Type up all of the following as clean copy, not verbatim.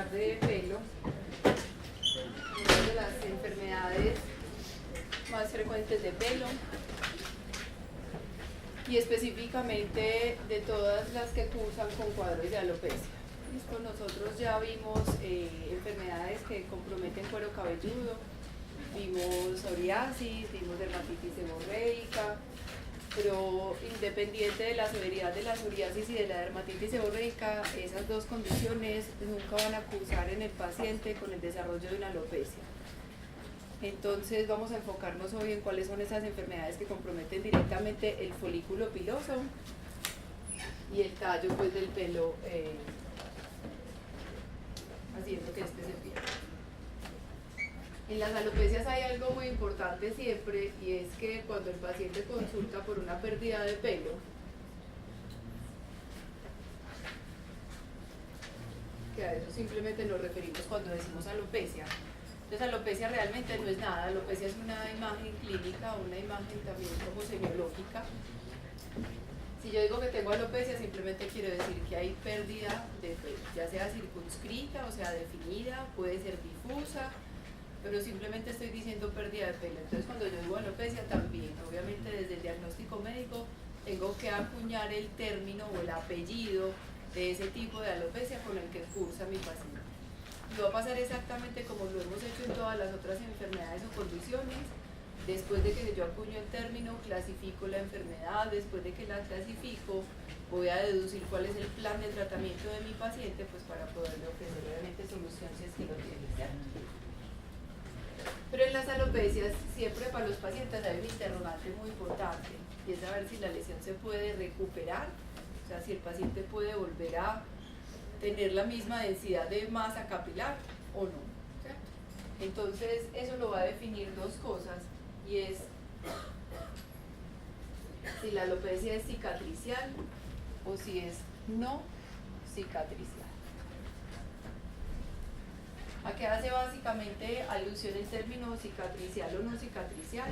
hablar de pelo, una de las enfermedades más frecuentes de pelo y específicamente de todas las que cursan con cuadros de alopecia. Listo, nosotros ya vimos enfermedades que comprometen cuero cabelludo, vimos psoriasis, vimos dermatitis seborreica, pero independiente de la severidad de la psoriasis y de la dermatitis seborreica, esas dos condiciones nunca van a cursar en el paciente con el desarrollo de una alopecia. Entonces vamos a enfocarnos hoy en cuáles son esas enfermedades que comprometen directamente el folículo piloso y el tallo pues, del pelo, haciendo que este se pierda. En las alopecias hay algo muy importante siempre, y es que cuando el paciente consulta por una pérdida de pelo, que a eso simplemente nos referimos cuando decimos alopecia. Entonces alopecia realmente no es nada, alopecia es una imagen clínica, una imagen también como semiológica. Si yo digo que tengo alopecia, simplemente quiero decir que hay pérdida de pelo, ya sea circunscrita, o sea definida, puede ser difusa, pero simplemente estoy diciendo pérdida de pelo. Entonces cuando yo digo alopecia también, obviamente desde el diagnóstico médico, tengo que acuñar el término o el apellido de ese tipo de alopecia con el que cursa mi paciente. Y va a pasar exactamente como lo hemos hecho en todas las otras enfermedades o condiciones. Después de que yo acuño el término, clasifico la enfermedad, después de que la clasifico, voy a deducir cuál es el plan de tratamiento de mi paciente, pues para poderle ofrecer obviamente solución si es que lo tiene, ¿cierto? Pero en las alopecias, siempre para los pacientes hay un interrogante muy importante, y es saber si la lesión se puede recuperar, o sea, si el paciente puede volver a tener la misma densidad de masa capilar o no, ¿cierto? Entonces, eso lo va a definir dos cosas, y es si la alopecia es cicatricial o si es no cicatricial. ¿A qué hace básicamente alusión el término cicatricial o no cicatricial?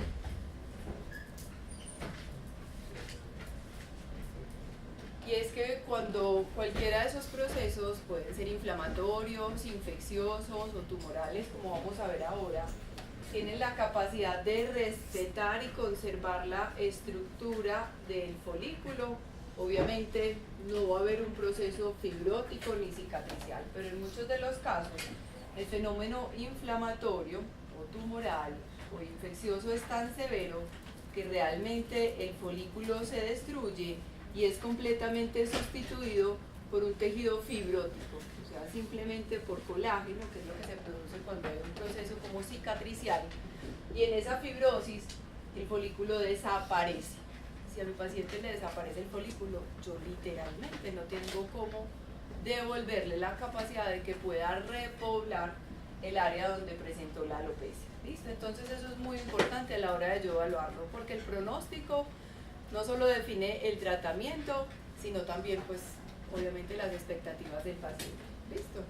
Y es que cuando cualquiera de esos procesos pueden ser inflamatorios, infecciosos o tumorales, como vamos a ver ahora, tienen la capacidad de respetar y conservar la estructura del folículo, obviamente no va a haber un proceso fibrótico ni cicatricial, pero en muchos de los casos el fenómeno inflamatorio o tumoral o infeccioso es tan severo que realmente el folículo se destruye y es completamente sustituido por un tejido fibrótico, o sea, simplemente por colágeno, que es lo que se produce cuando hay un proceso como cicatricial, y en esa fibrosis el folículo desaparece. Si a mi paciente le desaparece el folículo, yo literalmente no tengo cómo devolverle la capacidad de que pueda repoblar el área donde presentó la alopecia. ¿Listo? Entonces eso es muy importante a la hora de yo evaluarlo, porque el pronóstico no solo define el tratamiento, sino también, pues, obviamente las expectativas del paciente. ¿Listo?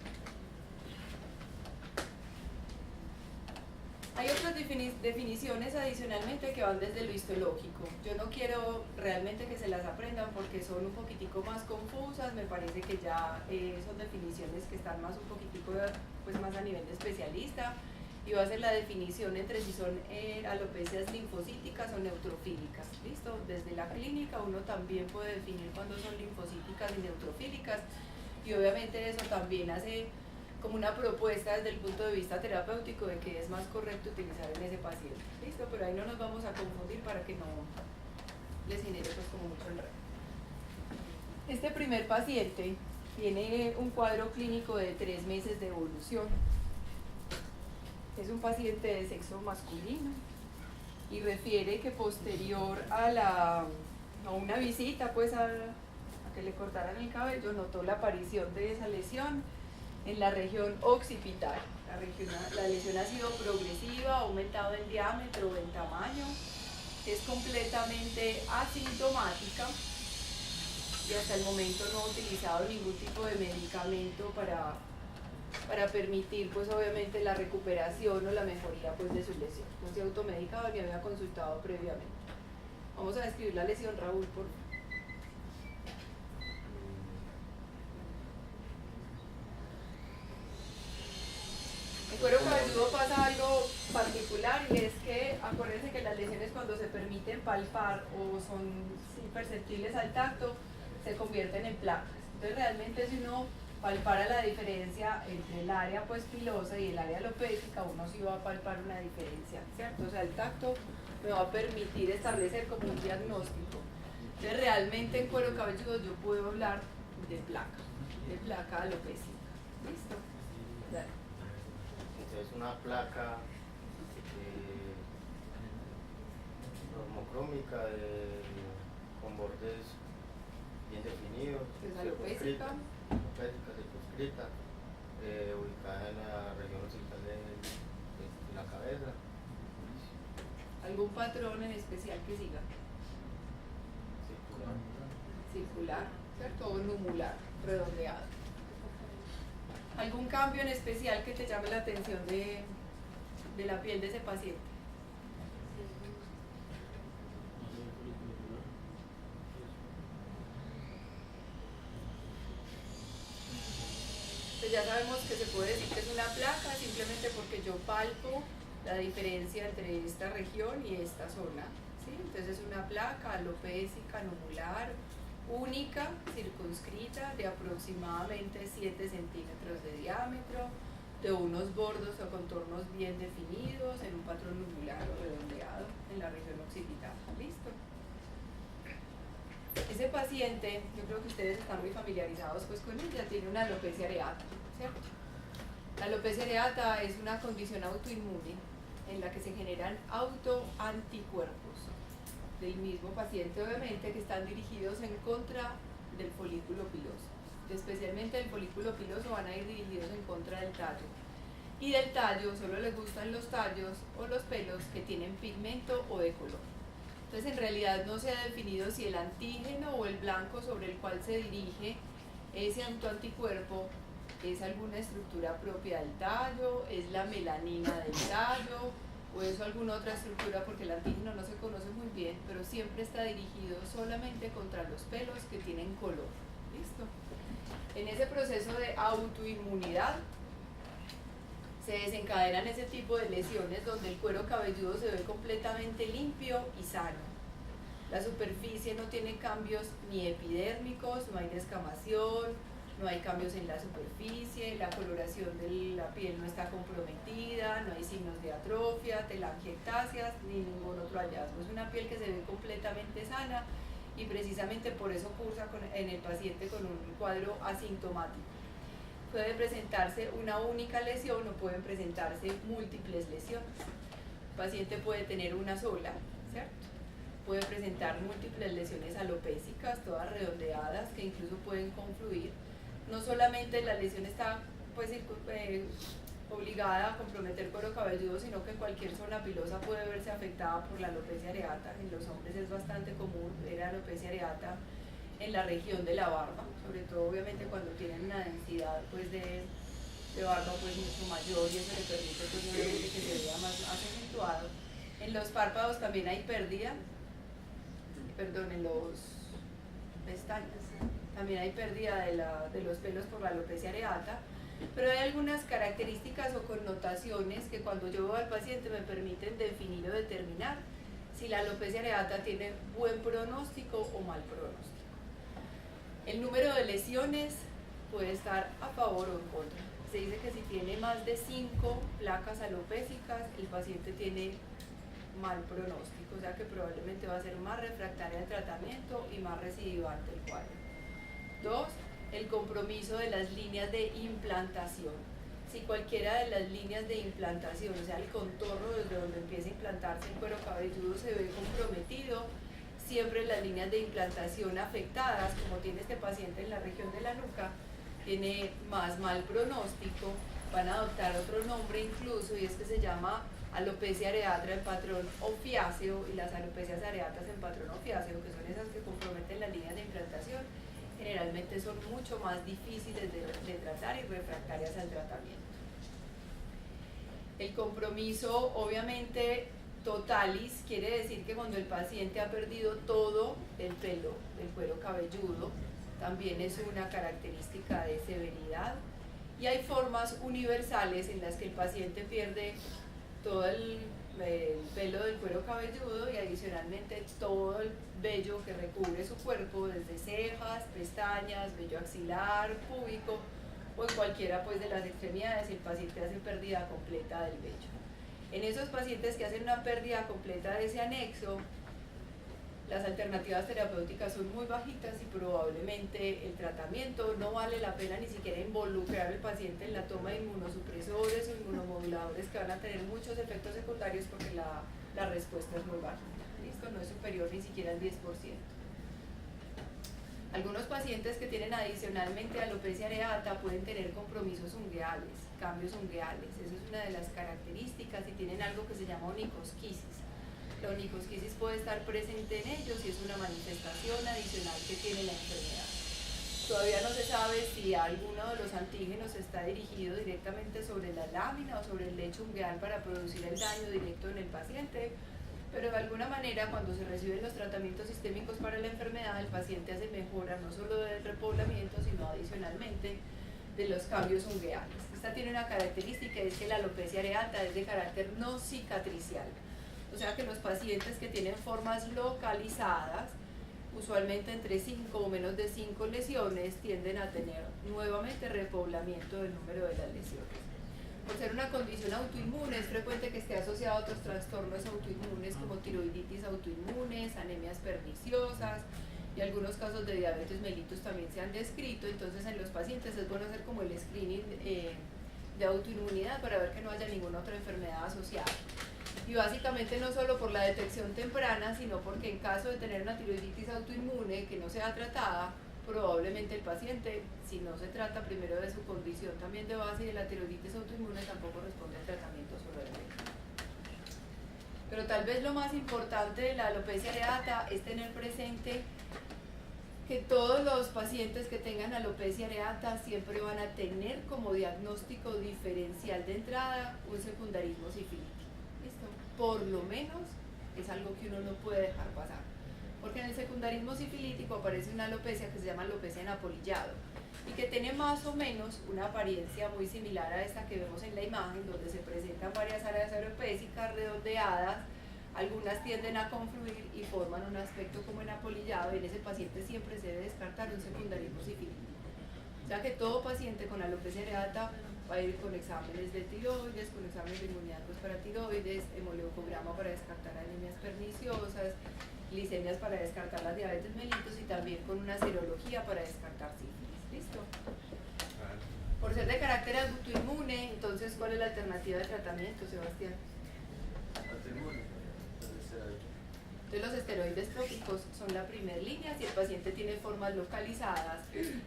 Hay otras definiciones adicionalmente que van desde lo histológico. Yo no quiero realmente que se las aprendan porque son un poquitico más confusas, me parece que ya son definiciones que están más un poquitico pues, más a nivel de especialista, y va a ser la definición entre si son alopecias linfocíticas o neutrofílicas. ¿Listo? Desde la clínica uno también puede definir cuándo son linfocíticas y neutrofílicas, y obviamente eso también hace como una propuesta desde el punto de vista terapéutico de que es más correcto utilizar en ese paciente. ¿Listo? Pero ahí no nos vamos a confundir para que no les genere pues como mucho enredo. Este primer paciente tiene un cuadro clínico de 3 meses de evolución. Es un paciente de sexo masculino y refiere que posterior a una visita pues a que le cortaran el cabello, notó la aparición de esa lesión en la región occipital. La lesión ha sido progresiva, ha aumentado en diámetro o en tamaño, es completamente asintomática y hasta el momento no ha utilizado ningún tipo de medicamento para permitir pues obviamente la recuperación o la mejoría pues de su lesión. No se ha automedicado ni había consultado previamente. Vamos a describir la lesión, Raúl, por favor. En cuero cabelludo pasa algo particular y es que acuérdense que las lesiones cuando se permiten palpar o son imperceptibles al tacto se convierten en placas. Entonces realmente si uno palpara la diferencia entre el área pues pilosa y el área alopécica, uno sí va a palpar una diferencia, ¿cierto? O sea, el tacto me va a permitir establecer como un diagnóstico. Entonces realmente en cuero cabelludo yo puedo hablar de placa alopécica. ¿Listo? Dale. Entonces una placa normocrómica con bordes bien definidos, Es alopésica, circunscrita, ubicada en la región occipital de la cabeza. ¿algún patrón en especial que siga? Circular, ¿cierto? O numular, redondeado. ¿Algún cambio en especial que te llame la atención de la piel de ese paciente? Pues ya sabemos que se puede decir que es una placa simplemente porque yo palpo la diferencia entre esta región y esta zona, ¿sí? Entonces es una placa alopésica, numular, única, circunscrita, de aproximadamente 7 centímetros de diámetro, de unos bordos o contornos bien definidos, en un patrón numular o redondeado en la región occipital. ¿Listo? Ese paciente, yo creo que ustedes están muy familiarizados pues con ella, tiene una alopecia areata, ¿cierto? La alopecia areata es una condición autoinmune en la que se generan autoanticuerpos del mismo paciente, obviamente, que están dirigidos en contra del folículo piloso. Especialmente del folículo piloso van a ir dirigidos en contra del tallo. Y del tallo solo les gustan los tallos o los pelos que tienen pigmento o de color. Entonces en realidad no se ha definido si el antígeno o el blanco sobre el cual se dirige ese autoanticuerpo es alguna estructura propia del tallo, es la melanina del tallo o es alguna otra estructura, porque el antígeno no se conoce muy bien, pero siempre está dirigido solamente contra los pelos que tienen color. ¿Listo? En ese proceso de autoinmunidad se desencadenan ese tipo de lesiones donde el cuero cabelludo se ve completamente limpio y sano. La superficie no tiene cambios ni epidérmicos, no hay descamación, no hay cambios en la superficie, la coloración de la piel no está comprometida, no hay signos de atrofia, telangiectasias ni ningún otro hallazgo. Es una piel que se ve completamente sana y precisamente por eso cursa en el paciente con un cuadro asintomático. Puede presentarse una única lesión o pueden presentarse múltiples lesiones. El paciente puede tener una sola, ¿cierto? Puede presentar múltiples lesiones alopésicas, todas redondeadas, que incluso pueden confluir. No solamente la lesión está pues, obligada a comprometer cuero cabelludo, sino que cualquier zona pilosa puede verse afectada por la alopecia areata. En los hombres es bastante común ver alopecia areata en la región de la barba, sobre todo obviamente cuando tienen una densidad pues, de barba pues, mucho mayor, y eso le permite pues, obviamente que se vea más acentuado. En los párpados también hay pérdida, en los pestañas también hay pérdida de los pelos por la alopecia areata, pero hay algunas características o connotaciones que cuando yo veo al paciente me permiten definir o determinar si la alopecia areata tiene buen pronóstico o mal pronóstico. El número de lesiones puede estar a favor o en contra. Se dice que si tiene más de 5 placas alopésicas, el paciente tiene mal pronóstico, o sea que probablemente va a ser más refractaria al tratamiento y más recidivante el cuadro. 2. El compromiso de las líneas de implantación. Si cualquiera de las líneas de implantación, o sea el contorno desde donde empieza a implantarse el cuero cabelludo, se ve comprometido, siempre las líneas de implantación afectadas, como tiene este paciente en la región de la nuca, tiene más mal pronóstico, van a adoptar otro nombre incluso, y es que se llama alopecia areata en patrón ofiáceo, y las alopecias areatas en patrón ofiáceo, que son esas que comprometen las líneas de implantación, generalmente son mucho más difíciles de tratar y refractarias al tratamiento. El compromiso, obviamente, totalis quiere decir que cuando el paciente ha perdido todo el pelo del cuero cabelludo, también es una característica de severidad. Y hay formas universales en las que el paciente pierde todo el pelo del cuero cabelludo y adicionalmente todo el vello que recubre su cuerpo, desde cejas, pestañas, vello axilar, púbico o en cualquiera pues de las extremidades, el paciente hace pérdida completa del vello. En esos pacientes que hacen una pérdida completa de ese anexo, las alternativas terapéuticas son muy bajitas y probablemente el tratamiento no vale la pena ni siquiera involucrar al paciente en la toma de inmunosupresores o inmunomoduladores que van a tener muchos efectos secundarios porque la respuesta es muy bajita. ¿Listo? No es superior ni siquiera al 10%. Algunos pacientes que tienen adicionalmente alopecia areata pueden tener compromisos ungueales, cambios ungueales. Esa es una de las características y tienen algo que se llama onicosquisis. La onicosquisis puede estar presente en ellos y es una manifestación adicional que tiene la enfermedad. Todavía no se sabe si alguno de los antígenos está dirigido directamente sobre la lámina o sobre el lecho ungueal para producir el daño directo en el paciente, pero de alguna manera cuando se reciben los tratamientos sistémicos para la enfermedad, el paciente hace mejora no solo del repoblamiento, sino adicionalmente de los cambios ungueales. Esta tiene una característica, es que la alopecia areata es de carácter no cicatricial. O sea que los pacientes que tienen formas localizadas, usualmente entre 5 o menos de 5 lesiones, tienden a tener nuevamente repoblamiento del número de las lesiones. Por ser una condición autoinmune, es frecuente que esté asociado a otros trastornos autoinmunes como tiroiditis autoinmunes, anemias perniciosas y algunos casos de diabetes mellitus también se han descrito. Entonces en los pacientes es bueno hacer como el screening de autoinmunidad para ver que no haya ninguna otra enfermedad asociada. Y básicamente no solo por la detección temprana, sino porque en caso de tener una tiroiditis autoinmune que no sea tratada, probablemente el paciente, si no se trata primero de su condición también de base y de la tiroiditis autoinmune, tampoco responde al tratamiento solo de médico. Pero tal vez lo más importante de la alopecia areata es tener presente que todos los pacientes que tengan alopecia areata siempre van a tener como diagnóstico diferencial de entrada un secundarismo sifilítico. ¿Listo? Por lo menos es algo que uno no puede dejar pasar. Porque en el secundarismo sifilítico aparece una alopecia que se llama alopecia en apolillado y que tiene más o menos una apariencia muy similar a esta que vemos en la imagen, donde se presentan varias áreas aeropésicas redondeadas, algunas tienden a confluir y forman un aspecto como en apolillado, y en ese paciente siempre se debe descartar un secundarismo sifilítico. O sea que todo paciente con alopecia areata va a ir con exámenes de tiroides, con exámenes de inmunidad para tiroides, hemoleucograma para descartar anemias perniciosas, glicemias para descartar las diabetes mellitus y también con una serología para descartar sífilis. ¿Listo? Por ser de carácter autoinmune, entonces, ¿cuál es la alternativa de tratamiento, Sebastián? Autoinmune, Entonces los esteroides tópicos son la primera línea si el paciente tiene formas localizadas,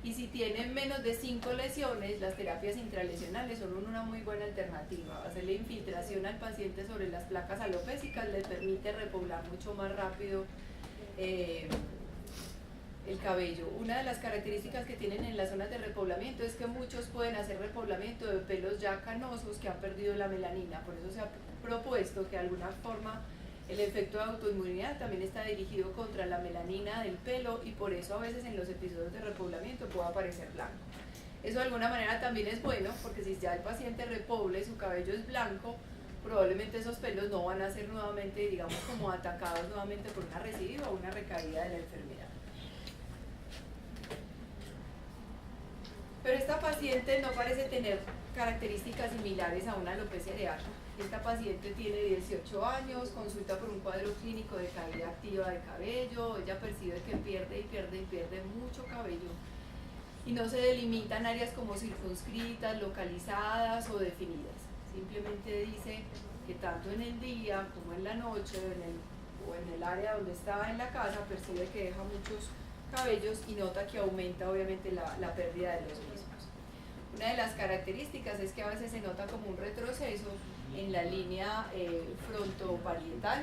y si tiene menos de 5 lesiones, las terapias intralesionales son una muy buena alternativa. Hacerle infiltración al paciente sobre las placas alopécicas le permite repoblar mucho más rápido el cabello. Una de las características que tienen en las zonas de repoblamiento es que muchos pueden hacer repoblamiento de pelos ya canosos que han perdido la melanina. Por eso se ha propuesto que de alguna forma el efecto de autoinmunidad también está dirigido contra la melanina del pelo, y por eso a veces en los episodios de repoblamiento puede aparecer blanco. Eso de alguna manera también es bueno, porque si ya el paciente repoble y su cabello es blanco, probablemente esos pelos no van a ser nuevamente, digamos, como atacados nuevamente por una recidiva o una recaída de la enfermedad. Pero esta paciente no parece tener características similares a una alopecia areata. Esta paciente tiene 18 años, consulta por un cuadro clínico de caída activa de cabello, ella percibe que pierde mucho cabello y no se delimitan áreas como circunscritas, localizadas o definidas. Simplemente dice que tanto en el día como en la noche o en el área donde está en la casa percibe que deja muchos cabellos y nota que aumenta obviamente la pérdida de los mismos. Una de las características es que a veces se nota como un retroceso en la línea frontoparietal,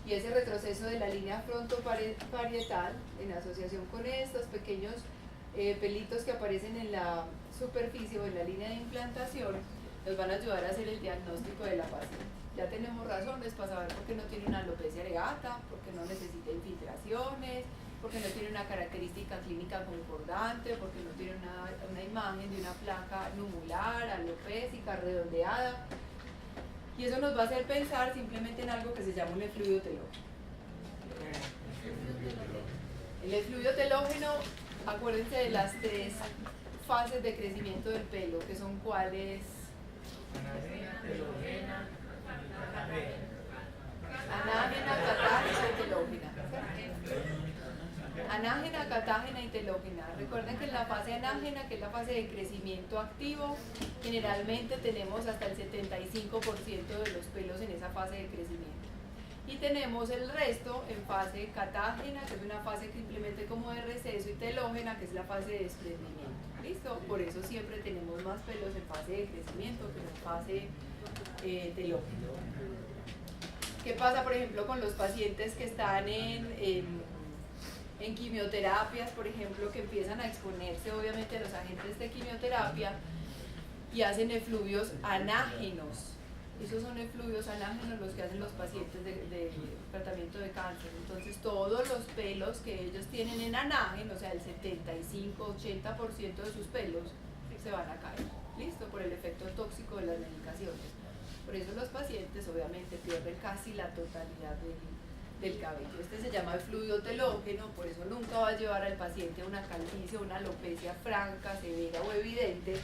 y ese retroceso de la línea frontoparietal en asociación con estos pequeños pelitos que aparecen en la superficie o en la línea de implantación nos van a ayudar a hacer el diagnóstico de la paciente. Ya tenemos razones para saber por qué no tiene una alopecia areata, por qué no necesita infiltraciones, porque no tiene una característica clínica concordante, porque no tiene una imagen de una placa numular, alopécica, redondeada. Y eso nos va a hacer pensar simplemente en algo que se llama un efluvio telógeno. El efluvio telógeno, acuérdense de las 3 fases de crecimiento del pelo, que son cuáles. Anágena, catágena y telógena. Anágena, catágena y telógena. Recuerden que en la fase anágena, que es la fase de crecimiento activo, generalmente tenemos hasta el 75% de los pelos en esa fase de crecimiento. Y tenemos el resto en fase catágena, que es una fase simplemente como de receso, y telógena, que es la fase de desprendimiento. ¿Listo? Por eso siempre tenemos más pelos en fase de crecimiento que en fase telógena. ¿Qué pasa, por ejemplo, con los pacientes que están en quimioterapias, por ejemplo, que empiezan a exponerse obviamente a los agentes de quimioterapia y hacen efluvios anágenos? Esos son efluvios anágenos los que hacen los pacientes de tratamiento de cáncer. Entonces todos los pelos que ellos tienen en anágeno, o sea el 75-80% de sus pelos, se van a caer, ¿listo? Por el efecto tóxico de las medicaciones. Por eso los pacientes obviamente pierden casi la totalidad del cabello. Este se llama efluvio telógeno, por eso nunca va a llevar al paciente a una calvicie o una alopecia franca, severa o evidente,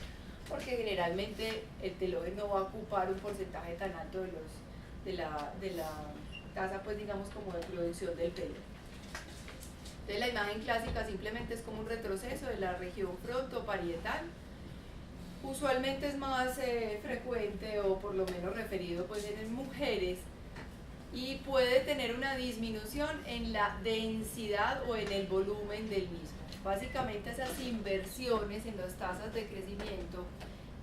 porque generalmente el telógeno va a ocupar un porcentaje tan alto de la tasa, pues digamos, como de producción del pelo. Entonces la imagen clásica simplemente es como un retroceso de la región frontoparietal. Usualmente es más frecuente, o por lo menos referido pues en mujeres, y puede tener una disminución en la densidad o en el volumen del mismo. Básicamente esas inversiones en las tasas de crecimiento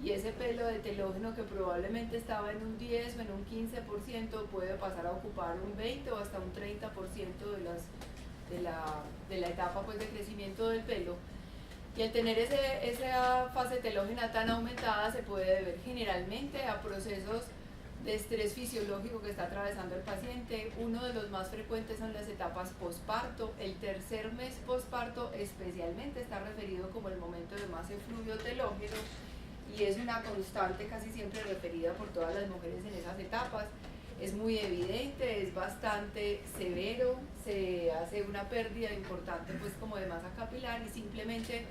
y ese pelo de telógeno que probablemente estaba en un 10 o en un 15% puede pasar a ocupar un 20 o hasta un 30% de la etapa pues de crecimiento del pelo. Y al tener esa fase telógena tan aumentada se puede deber generalmente a procesos de estrés fisiológico que está atravesando el paciente. Uno de los más frecuentes son las etapas posparto. El tercer mes posparto especialmente está referido como el momento de más efluvio telógeno y es una constante casi siempre referida por todas las mujeres en esas etapas. Es muy evidente, es bastante severo, se hace una pérdida importante pues como de masa capilar y simplemente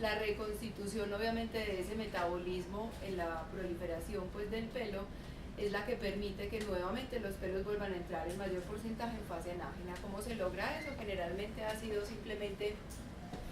la reconstitución obviamente de ese metabolismo en la proliferación pues del pelo es la que permite que nuevamente los pelos vuelvan a entrar en mayor porcentaje en fase anágena. ¿Cómo se logra eso? Generalmente ha sido simplemente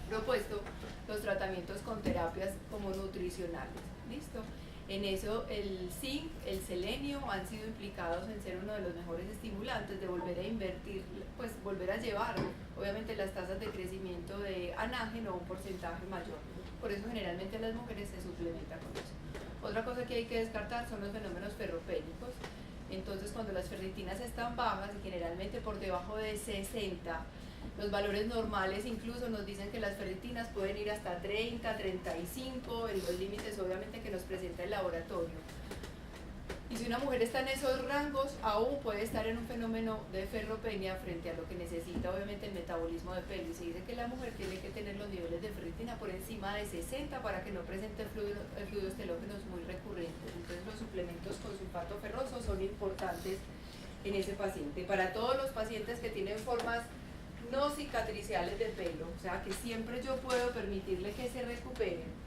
propuesto los tratamientos con terapias como nutricionales. ¿Listo? En eso el zinc, el selenio han sido implicados en ser uno de los mejores estimulantes de volver a invertir, pues volver a llevar obviamente las tasas de crecimiento de anágeno a un porcentaje mayor. Por eso generalmente las mujeres se suplementan con eso. Otra cosa que hay que descartar son los fenómenos ferropénicos. Entonces cuando las ferritinas están bajas y generalmente por debajo de 60, los valores normales incluso nos dicen que las ferritinas pueden ir hasta 30, 35, en los límites obviamente que nos presenta el laboratorio. Y si una mujer está en esos rangos, aún puede estar en un fenómeno de ferropenia frente a lo que necesita obviamente el metabolismo de pelo. Y se dice que la mujer tiene que tener los niveles de ferritina por encima de 60 para que no presente fluidos telógenos muy recurrentes. Entonces los suplementos con sulfato ferroso son importantes en ese paciente. Para todos los pacientes que tienen formas no cicatriciales de pelo, o sea que siempre yo puedo permitirle que se recuperen,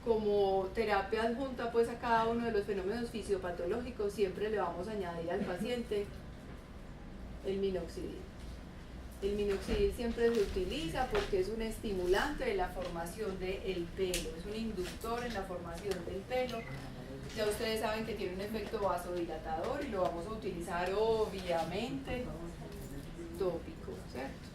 como terapia adjunta pues a cada uno de los fenómenos fisiopatológicos, siempre le vamos a añadir al paciente el minoxidil. El minoxidil siempre se utiliza porque es un estimulante de la formación del pelo, es un inductor en la formación del pelo. Ya ustedes saben que tiene un efecto vasodilatador y lo vamos a utilizar obviamente tópico, ¿cierto?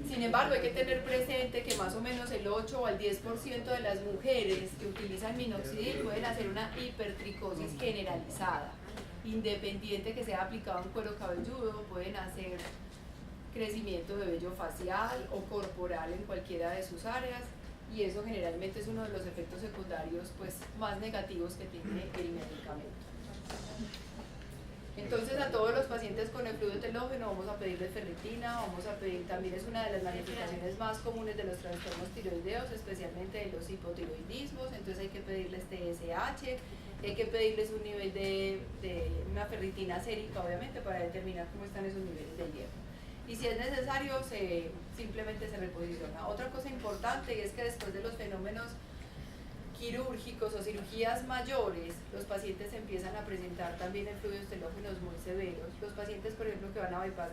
Sin embargo, hay que tener presente que más o menos el 8 o el 10% de las mujeres que utilizan minoxidil pueden hacer una hipertricosis generalizada. Independiente que sea aplicado en cuero cabelludo, pueden hacer crecimiento de vello facial o corporal en cualquiera de sus áreas, y eso generalmente es uno de los efectos secundarios pues, más negativos que tiene el medicamento. Entonces a todos los pacientes con el fluido telógeno vamos a pedirles ferritina, vamos a pedir, también es una de las manifestaciones más comunes de los trastornos tiroideos, especialmente de los hipotiroidismos, entonces hay que pedirles TSH, hay que pedirles un nivel de una ferritina sérica obviamente para determinar cómo están esos niveles de hierro. Y si es necesario, simplemente se reposiciona. Otra cosa importante es que después de los fenómenos quirúrgicos o cirugías mayores, los pacientes empiezan a presentar también en fluidos telógenos muy severos. Los pacientes, por ejemplo, que van a bypass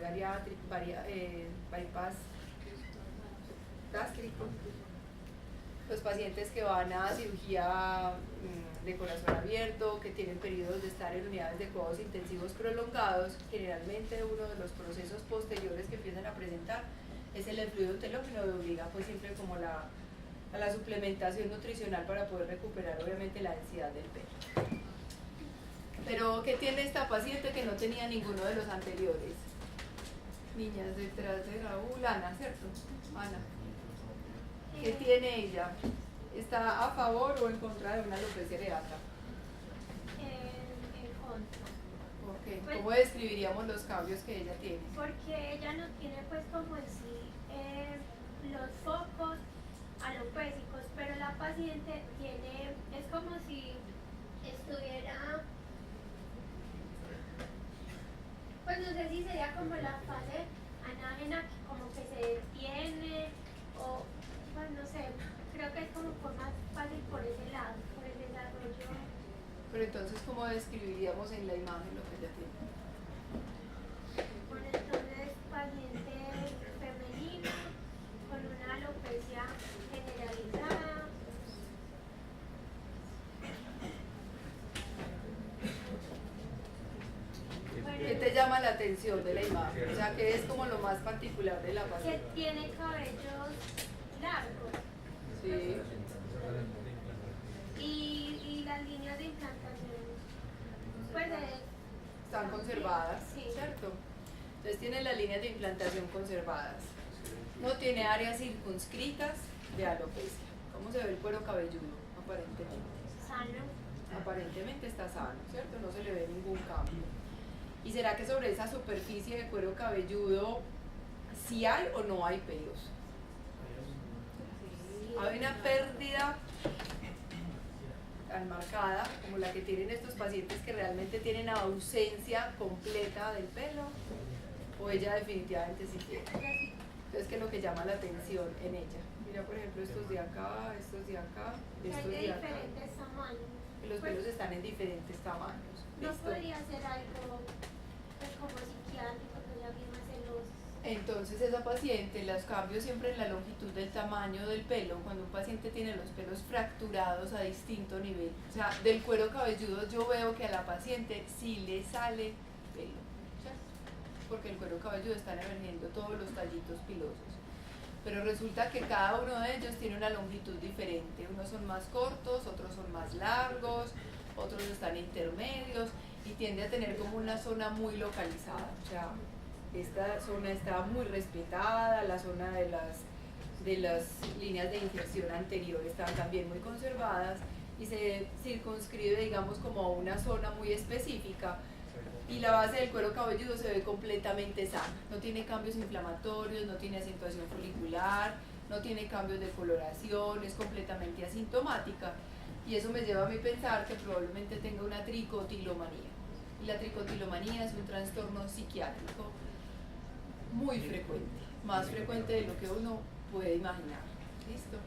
bypass gástrico, los pacientes que van a cirugía de corazón abierto, que tienen periodos de estar en unidades de cuidados intensivos prolongados, generalmente uno de los procesos posteriores que empiezan a presentar es el fluido telógeno, y obliga pues siempre como a la suplementación nutricional para poder recuperar obviamente la densidad del pelo. Pero ¿qué tiene esta paciente que no tenía ninguno de los anteriores? Niñas detrás de Raúl, Ana, ¿cierto? Ana. ¿Qué tiene ella? ¿Está a favor o en contra de una alopecia areata? En contra. Okay. Pues, ¿cómo describiríamos los cambios que ella tiene? Porque ella no tiene pues como en sí los focos alopécicos, pero la paciente tiene, es como si estuviera, pues no sé si sería como la fase anágena que como que se detiene o pues no sé, creo que es como más fácil por ese lado, por el desarrollo. Pero entonces, ¿cómo describiríamos en la imagen lo que ella tiene? Bueno, entonces paciente femenino con una alopecia generalizada. ¿Qué te llama la atención de la imagen? O sea, ¿qué es como lo más particular de la Que paciente? tiene cabellos largos. Sí. Y las líneas de implantación, pues Están conservadas, sí. ¿cierto? Entonces tiene las líneas de implantación conservadas. No tiene áreas circunscritas de alopecia. ¿Cómo se ve el cuero cabelludo? Aparentemente. Sano. Aparentemente está sano, ¿cierto? No se le ve ningún cambio. ¿Y será que sobre esa superficie de cuero cabelludo sí hay o no hay pelos? Hay una pérdida tan marcada como la que tienen estos pacientes que realmente tienen ausencia completa del pelo, o ella definitivamente sí tiene. Entonces, ¿qué es lo que llama la atención en ella? Mira, por ejemplo, estos de acá, estos de acá, Hay estos de de acá. diferentes tamaños. Y los Pues, pelos están en diferentes tamaños. no ¿Listo? podría ser algo pues, como psiquiátrico que ella misma se los. Entonces esa paciente, los cambios siempre en la longitud del tamaño del pelo, cuando un paciente tiene los pelos fracturados a distinto nivel, o sea, del cuero cabelludo yo veo que a la paciente sí le sale pelo, ¿cierto? Porque el cuero cabelludo están emergiendo todos los tallitos pilosos. Pero resulta que cada uno de ellos tiene una longitud diferente, unos son más cortos, otros son más largos, otros están intermedios y tiende a tener como una zona muy localizada, o sea, esta zona está muy respetada, la zona de las líneas de inflexión anterior están también muy conservadas y se circunscribe, digamos, como a una zona muy específica, y la base del cuero cabelludo se ve completamente sana, no tiene cambios inflamatorios, no tiene acentuación folicular, no tiene cambios de coloración, es completamente asintomática, y eso me lleva a mí pensar que probablemente tenga una tricotilomanía, y la tricotilomanía es un trastorno psiquiátrico muy frecuente, más frecuente de lo que uno puede imaginar. ¿Listo?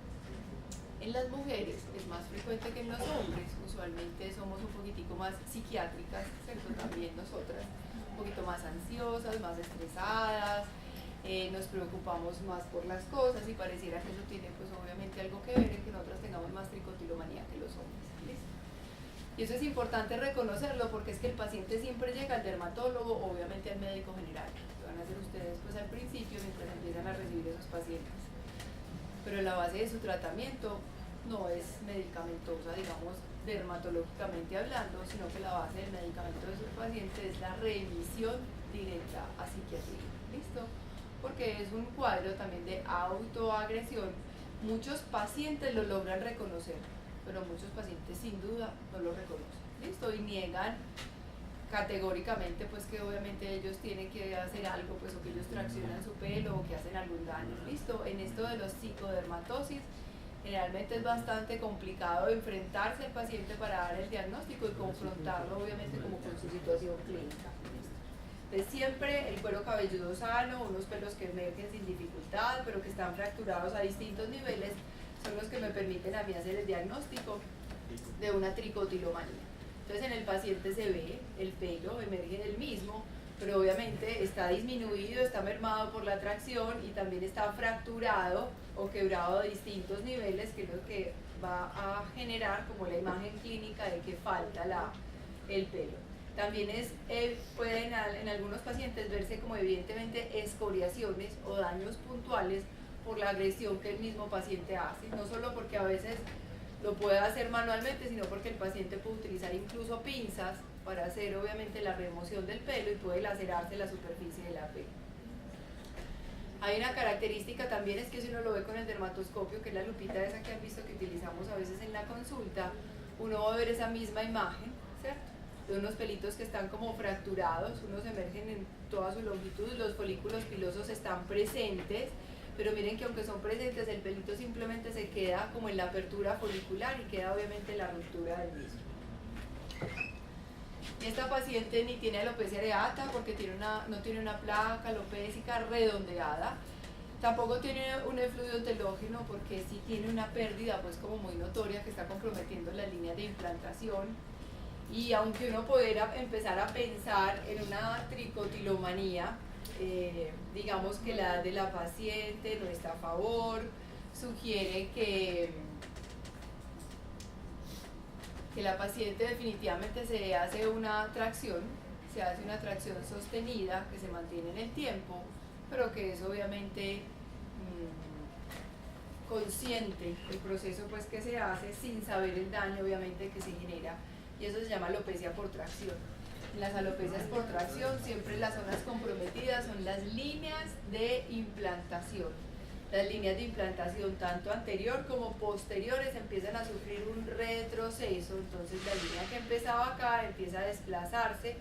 En las mujeres es más frecuente que en los hombres, usualmente somos un poquitico más psiquiátricas, ¿cierto? También nosotras, un poquito más ansiosas, más estresadas, nos preocupamos más por las cosas y pareciera que eso tiene pues obviamente algo que ver en que nosotras tengamos más tricotilomanía que los hombres. ¿Listo? Y eso es importante reconocerlo porque es que el paciente siempre llega al dermatólogo, obviamente al médico general, lo van a hacer ustedes pues al principio mientras empiezan a recibir esos pacientes. Pero la base de su tratamiento no es medicamentosa, digamos, dermatológicamente hablando, sino que la base del medicamento de su paciente es la remisión directa a psiquiatría. ¿Listo? Porque es un cuadro también de autoagresión. Muchos pacientes lo logran reconocer, pero muchos pacientes sin duda no lo reconocen. ¿Listo? Y niegan categóricamente pues que obviamente ellos tienen que hacer algo, pues o que ellos traccionan su pelo o que hacen algún daño. Listo, en esto de los psicodermatosis generalmente es bastante complicado enfrentarse al paciente para dar el diagnóstico y confrontarlo obviamente como con su situación clínica. Entonces siempre el cuero cabelludo sano, unos pelos que emergen sin dificultad pero que están fracturados a distintos niveles son los que me permiten a mí hacer el diagnóstico de una tricotilomanía. Entonces en el paciente se ve el pelo, emerge del mismo, pero obviamente está disminuido, está mermado por la tracción y también está fracturado o quebrado a distintos niveles, que es lo que va a generar como la imagen clínica de que falta el pelo. También pueden en algunos pacientes verse como evidentemente escoriaciones o daños puntuales por la agresión que el mismo paciente hace, no solo porque a veces lo puede hacer manualmente, sino porque el paciente puede utilizar incluso pinzas para hacer obviamente la remoción del pelo y puede lacerarse la superficie de la piel. Hay una característica también, es que si uno lo ve con el dermatoscopio, que es la lupita esa que han visto que utilizamos a veces en la consulta, uno va a ver esa misma imagen, ¿cierto? De unos pelitos que están como fracturados, unos emergen en toda su longitud, los folículos pilosos están presentes, pero miren que aunque son presentes, el pelito simplemente se queda como en la apertura folicular y queda obviamente la ruptura del mismo. Esta paciente ni tiene alopecia areata porque no tiene una placa alopécica redondeada, tampoco tiene un efluvido telógeno porque sí tiene una pérdida pues como muy notoria que está comprometiendo la línea de implantación. Y aunque uno pudiera empezar a pensar en una tricotilomanía, digamos que la edad de la paciente no está a favor, sugiere que la paciente definitivamente se hace una tracción sostenida que se mantiene en el tiempo, pero que es obviamente consciente el proceso pues que se hace sin saber el daño obviamente que se genera, y eso se llama alopecia por tracción. En las alopecias por tracción siempre las zonas comprometidas son las líneas de implantación. Las líneas de implantación tanto anterior como posteriores empiezan a sufrir un retroceso, entonces la línea que empezaba acá empieza a desplazarse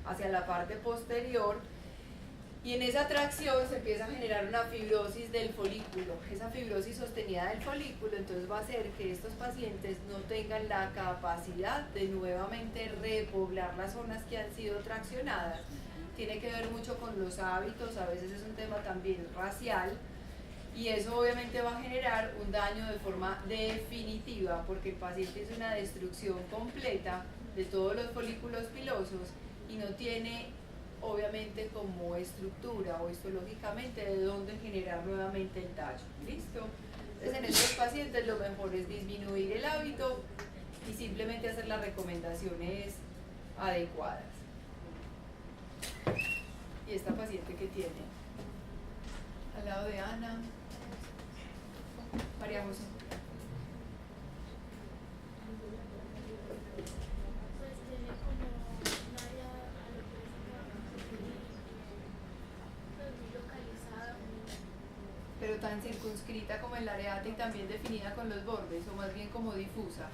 hacia la parte posterior y en esa tracción se empieza a generar una fibrosis del folículo. Esa fibrosis sostenida del folículo entonces va a hacer que estos pacientes no tengan la capacidad de nuevamente repoblar las zonas que han sido traccionadas. Tiene que ver mucho con los hábitos, a veces es un tema también racial, y eso obviamente va a generar un daño de forma definitiva porque el paciente hizo una destrucción completa de todos los folículos pilosos y no tiene obviamente como estructura o histológicamente de dónde generar nuevamente el tallo. ¿Listo? Entonces en estos pacientes lo mejor es disminuir el hábito y simplemente hacer las recomendaciones adecuadas. ¿Y esta paciente que tiene? Al lado de Ana, María José. Pero tan circunscrita como el areata y también definida con los bordes, o más bien como difusa.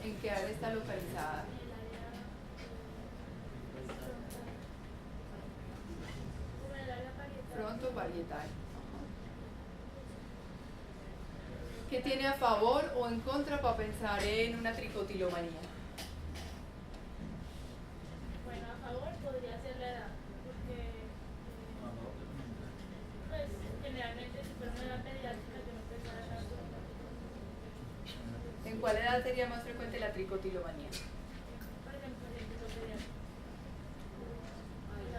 ¿Sí? ¿En qué área está localizada? Fronto parietal. ¿Qué tiene a favor o en contra para pensar en una tricotilomanía? Bueno, a favor podría ser la edad, porque pues generalmente si fuera una edad pediátrica yo no pensara tanto. ¿En cuál edad sería más frecuente la tricotilomanía? Por ejemplo, el pediátrico.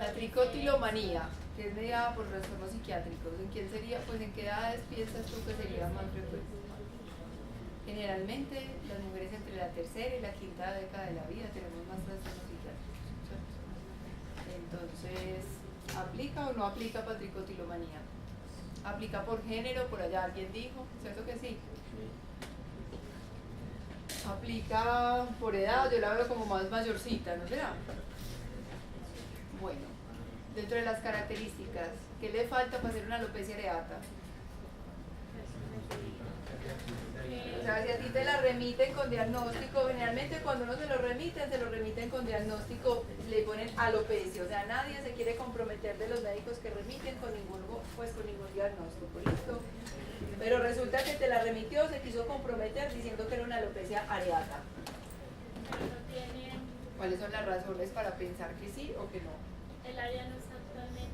La tricotilomanía, que es mediada por trastornos psiquiátricos, ¿en quién sería? Pues en qué edades piensas tú que sería más frecuente? Generalmente las mujeres entre la tercera y la quinta década de la vida tenemos más trastornos psiquiátricos, ¿cierto? Entonces, ¿aplica o no aplica para tricotilomanía? ¿Aplica por género? Por allá alguien dijo, ¿cierto que sí? Aplica por edad, yo la veo como más mayorcita, ¿no será? Bueno, dentro de las características, ¿qué le falta para hacer una alopecia areata? O sea, si a ti te la remiten con diagnóstico, generalmente cuando uno se lo remiten con diagnóstico, le ponen alopecia, o sea, nadie se quiere comprometer de los médicos que remiten con ningún diagnóstico, ¿listo? Pero resulta que te la remitió, se quiso comprometer diciendo que era una alopecia areata. Pero no tiene, ¿Cuáles son las razones para pensar que sí o que no? el área no está totalmente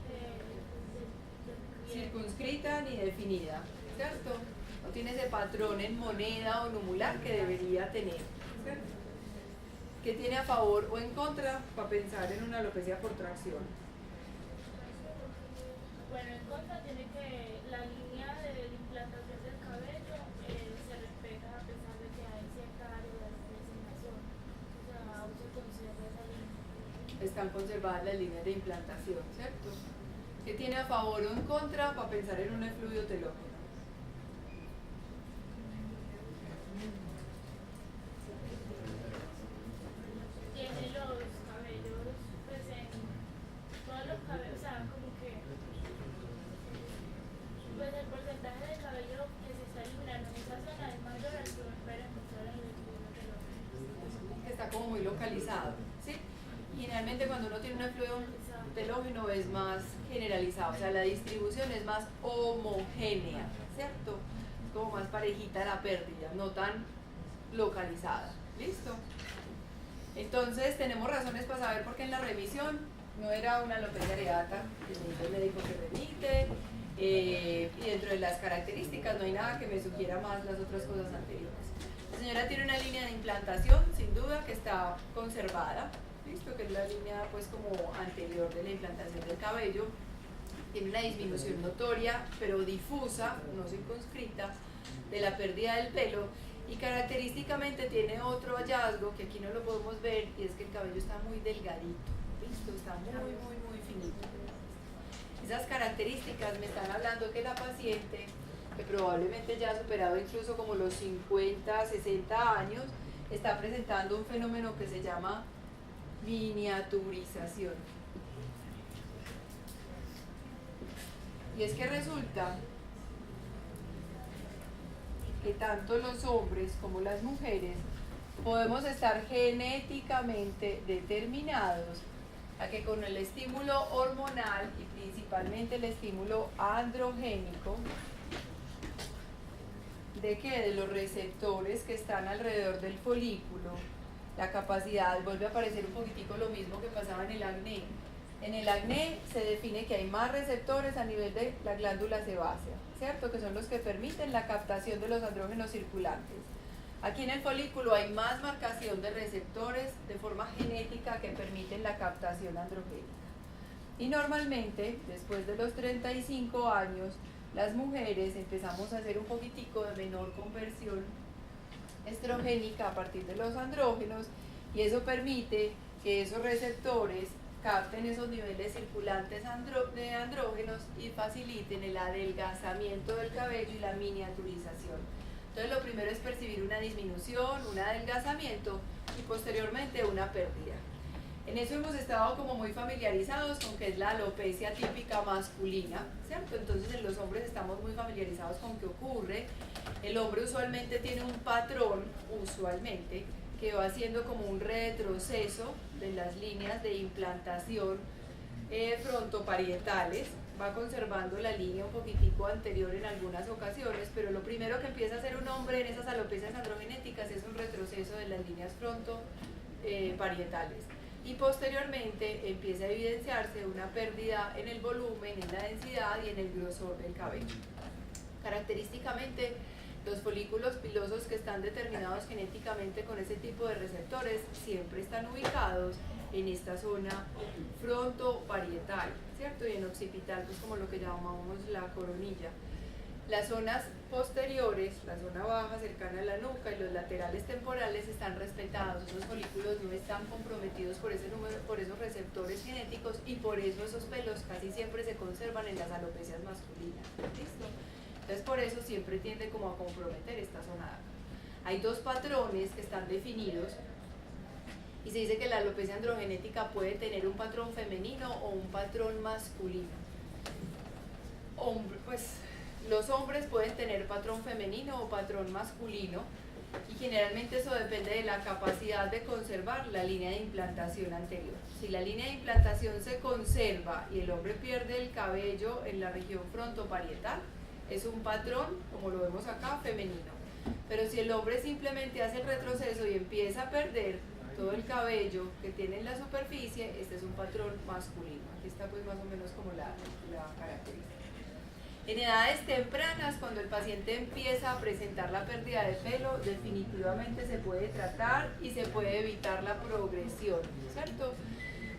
Circunscrita ni definida, ¿cierto? No tiene ese patrón en moneda o numular que debería tener, ¿cierto? ¿Qué tiene a favor o en contra para pensar en una alopecia por tracción? Bueno, en contra tiene que la línea de implantación del cabello se respeta a pesar de que hay cierta área de designación. O sea, aún se conserva esa línea. Están conservadas las líneas de implantación, ¿cierto? ¿Qué tiene a favor o en contra para pensar en un efluvio telógeno? Tiene los cabellos, pues en todos los cabellos, o sea, como que pues el porcentaje de cabello que se está eliminando en esa zona es mayor al que espera encontrar en el efluvio telógeno. Que está como muy localizado, ¿sí? Y generalmente cuando uno tiene un efluvio telógeno es más generalizado, o sea, la distribución es más homogénea, ¿cierto? Es como más parejita la pérdida, no tan localizada, ¿listo? Entonces tenemos razones para saber por qué en la remisión no era una alopecia areata, que el médico que remite, y dentro de las características no hay nada que me sugiera más las otras cosas anteriores. La señora tiene una línea de implantación, sin duda, que está conservada, ¿listo? Que es la línea pues como anterior de la implantación del cabello. Tiene una disminución notoria, pero difusa, no circunscrita, de la pérdida del pelo, y característicamente tiene otro hallazgo que aquí no lo podemos ver, y es que el cabello está muy delgadito, ¿listo? Está muy finito. Esas características me están hablando que la paciente, que probablemente ya ha superado incluso como los 50, 60 años, está presentando un fenómeno que se llama miniaturización. Y es que resulta que tanto los hombres como las mujeres podemos estar genéticamente determinados a que con el estímulo hormonal y principalmente el estímulo androgénico, de que de los receptores que están alrededor del folículo, la capacidad, vuelve a aparecer un poquitico lo mismo que pasaba en el acné. En el acné se define que hay más receptores a nivel de la glándula sebácea, ¿cierto? Que son los que permiten la captación de los andrógenos circulantes. Aquí en el folículo hay más marcación de receptores de forma genética que permiten la captación androgénica. Y normalmente, después de los 35 años, las mujeres empezamos a hacer un poquitico de menor conversión estrogénica a partir de los andrógenos, y eso permite que esos receptores capten esos niveles circulantes de andrógenos y faciliten el adelgazamiento del cabello y la miniaturización. Entonces lo primero es percibir una disminución, un adelgazamiento y posteriormente una pérdida. En eso hemos estado como muy familiarizados con que es la alopecia típica masculina, ¿cierto? Entonces en los hombres estamos muy familiarizados con qué ocurre. El hombre usualmente tiene un patrón, que va haciendo como un retroceso de las líneas de implantación frontoparietales, va conservando la línea un poquitico anterior en algunas ocasiones, pero lo primero que empieza a hacer un hombre en esas alopecias androgenéticas es un retroceso de las líneas frontoparietales. Y posteriormente empieza a evidenciarse una pérdida en el volumen, en la densidad y en el grosor del cabello. Característicamente, los folículos pilosos que están determinados genéticamente con ese tipo de receptores siempre están ubicados en esta zona frontoparietal, ¿cierto? Y en occipital, pues como lo que llamamos la coronilla. Las zonas posteriores, la zona baja cercana a la nuca y los laterales temporales están respetados. Esos folículos no están comprometidos por ese número, por esos receptores genéticos, y por eso esos pelos casi siempre se conservan en las alopecias masculinas. ¿Listo? Entonces por eso siempre tiende como a comprometer esta zona de acá. Hay dos patrones que están definidos y se dice que la alopecia androgenética puede tener un patrón femenino o un patrón masculino. Pues los hombres pueden tener patrón femenino o patrón masculino, Y generalmente eso depende de la capacidad de conservar la línea de implantación anterior. Si la línea de implantación se conserva y el hombre pierde el cabello en la región frontoparietal, es un patrón, como lo vemos acá, femenino. Pero si el hombre simplemente hace el retroceso y empieza a perder todo el cabello que tiene en la superficie, este es un patrón masculino. Aquí está pues más o menos como la característica. En edades tempranas, cuando el paciente empieza a presentar la pérdida de pelo, definitivamente se puede tratar y se puede evitar la progresión, ¿cierto?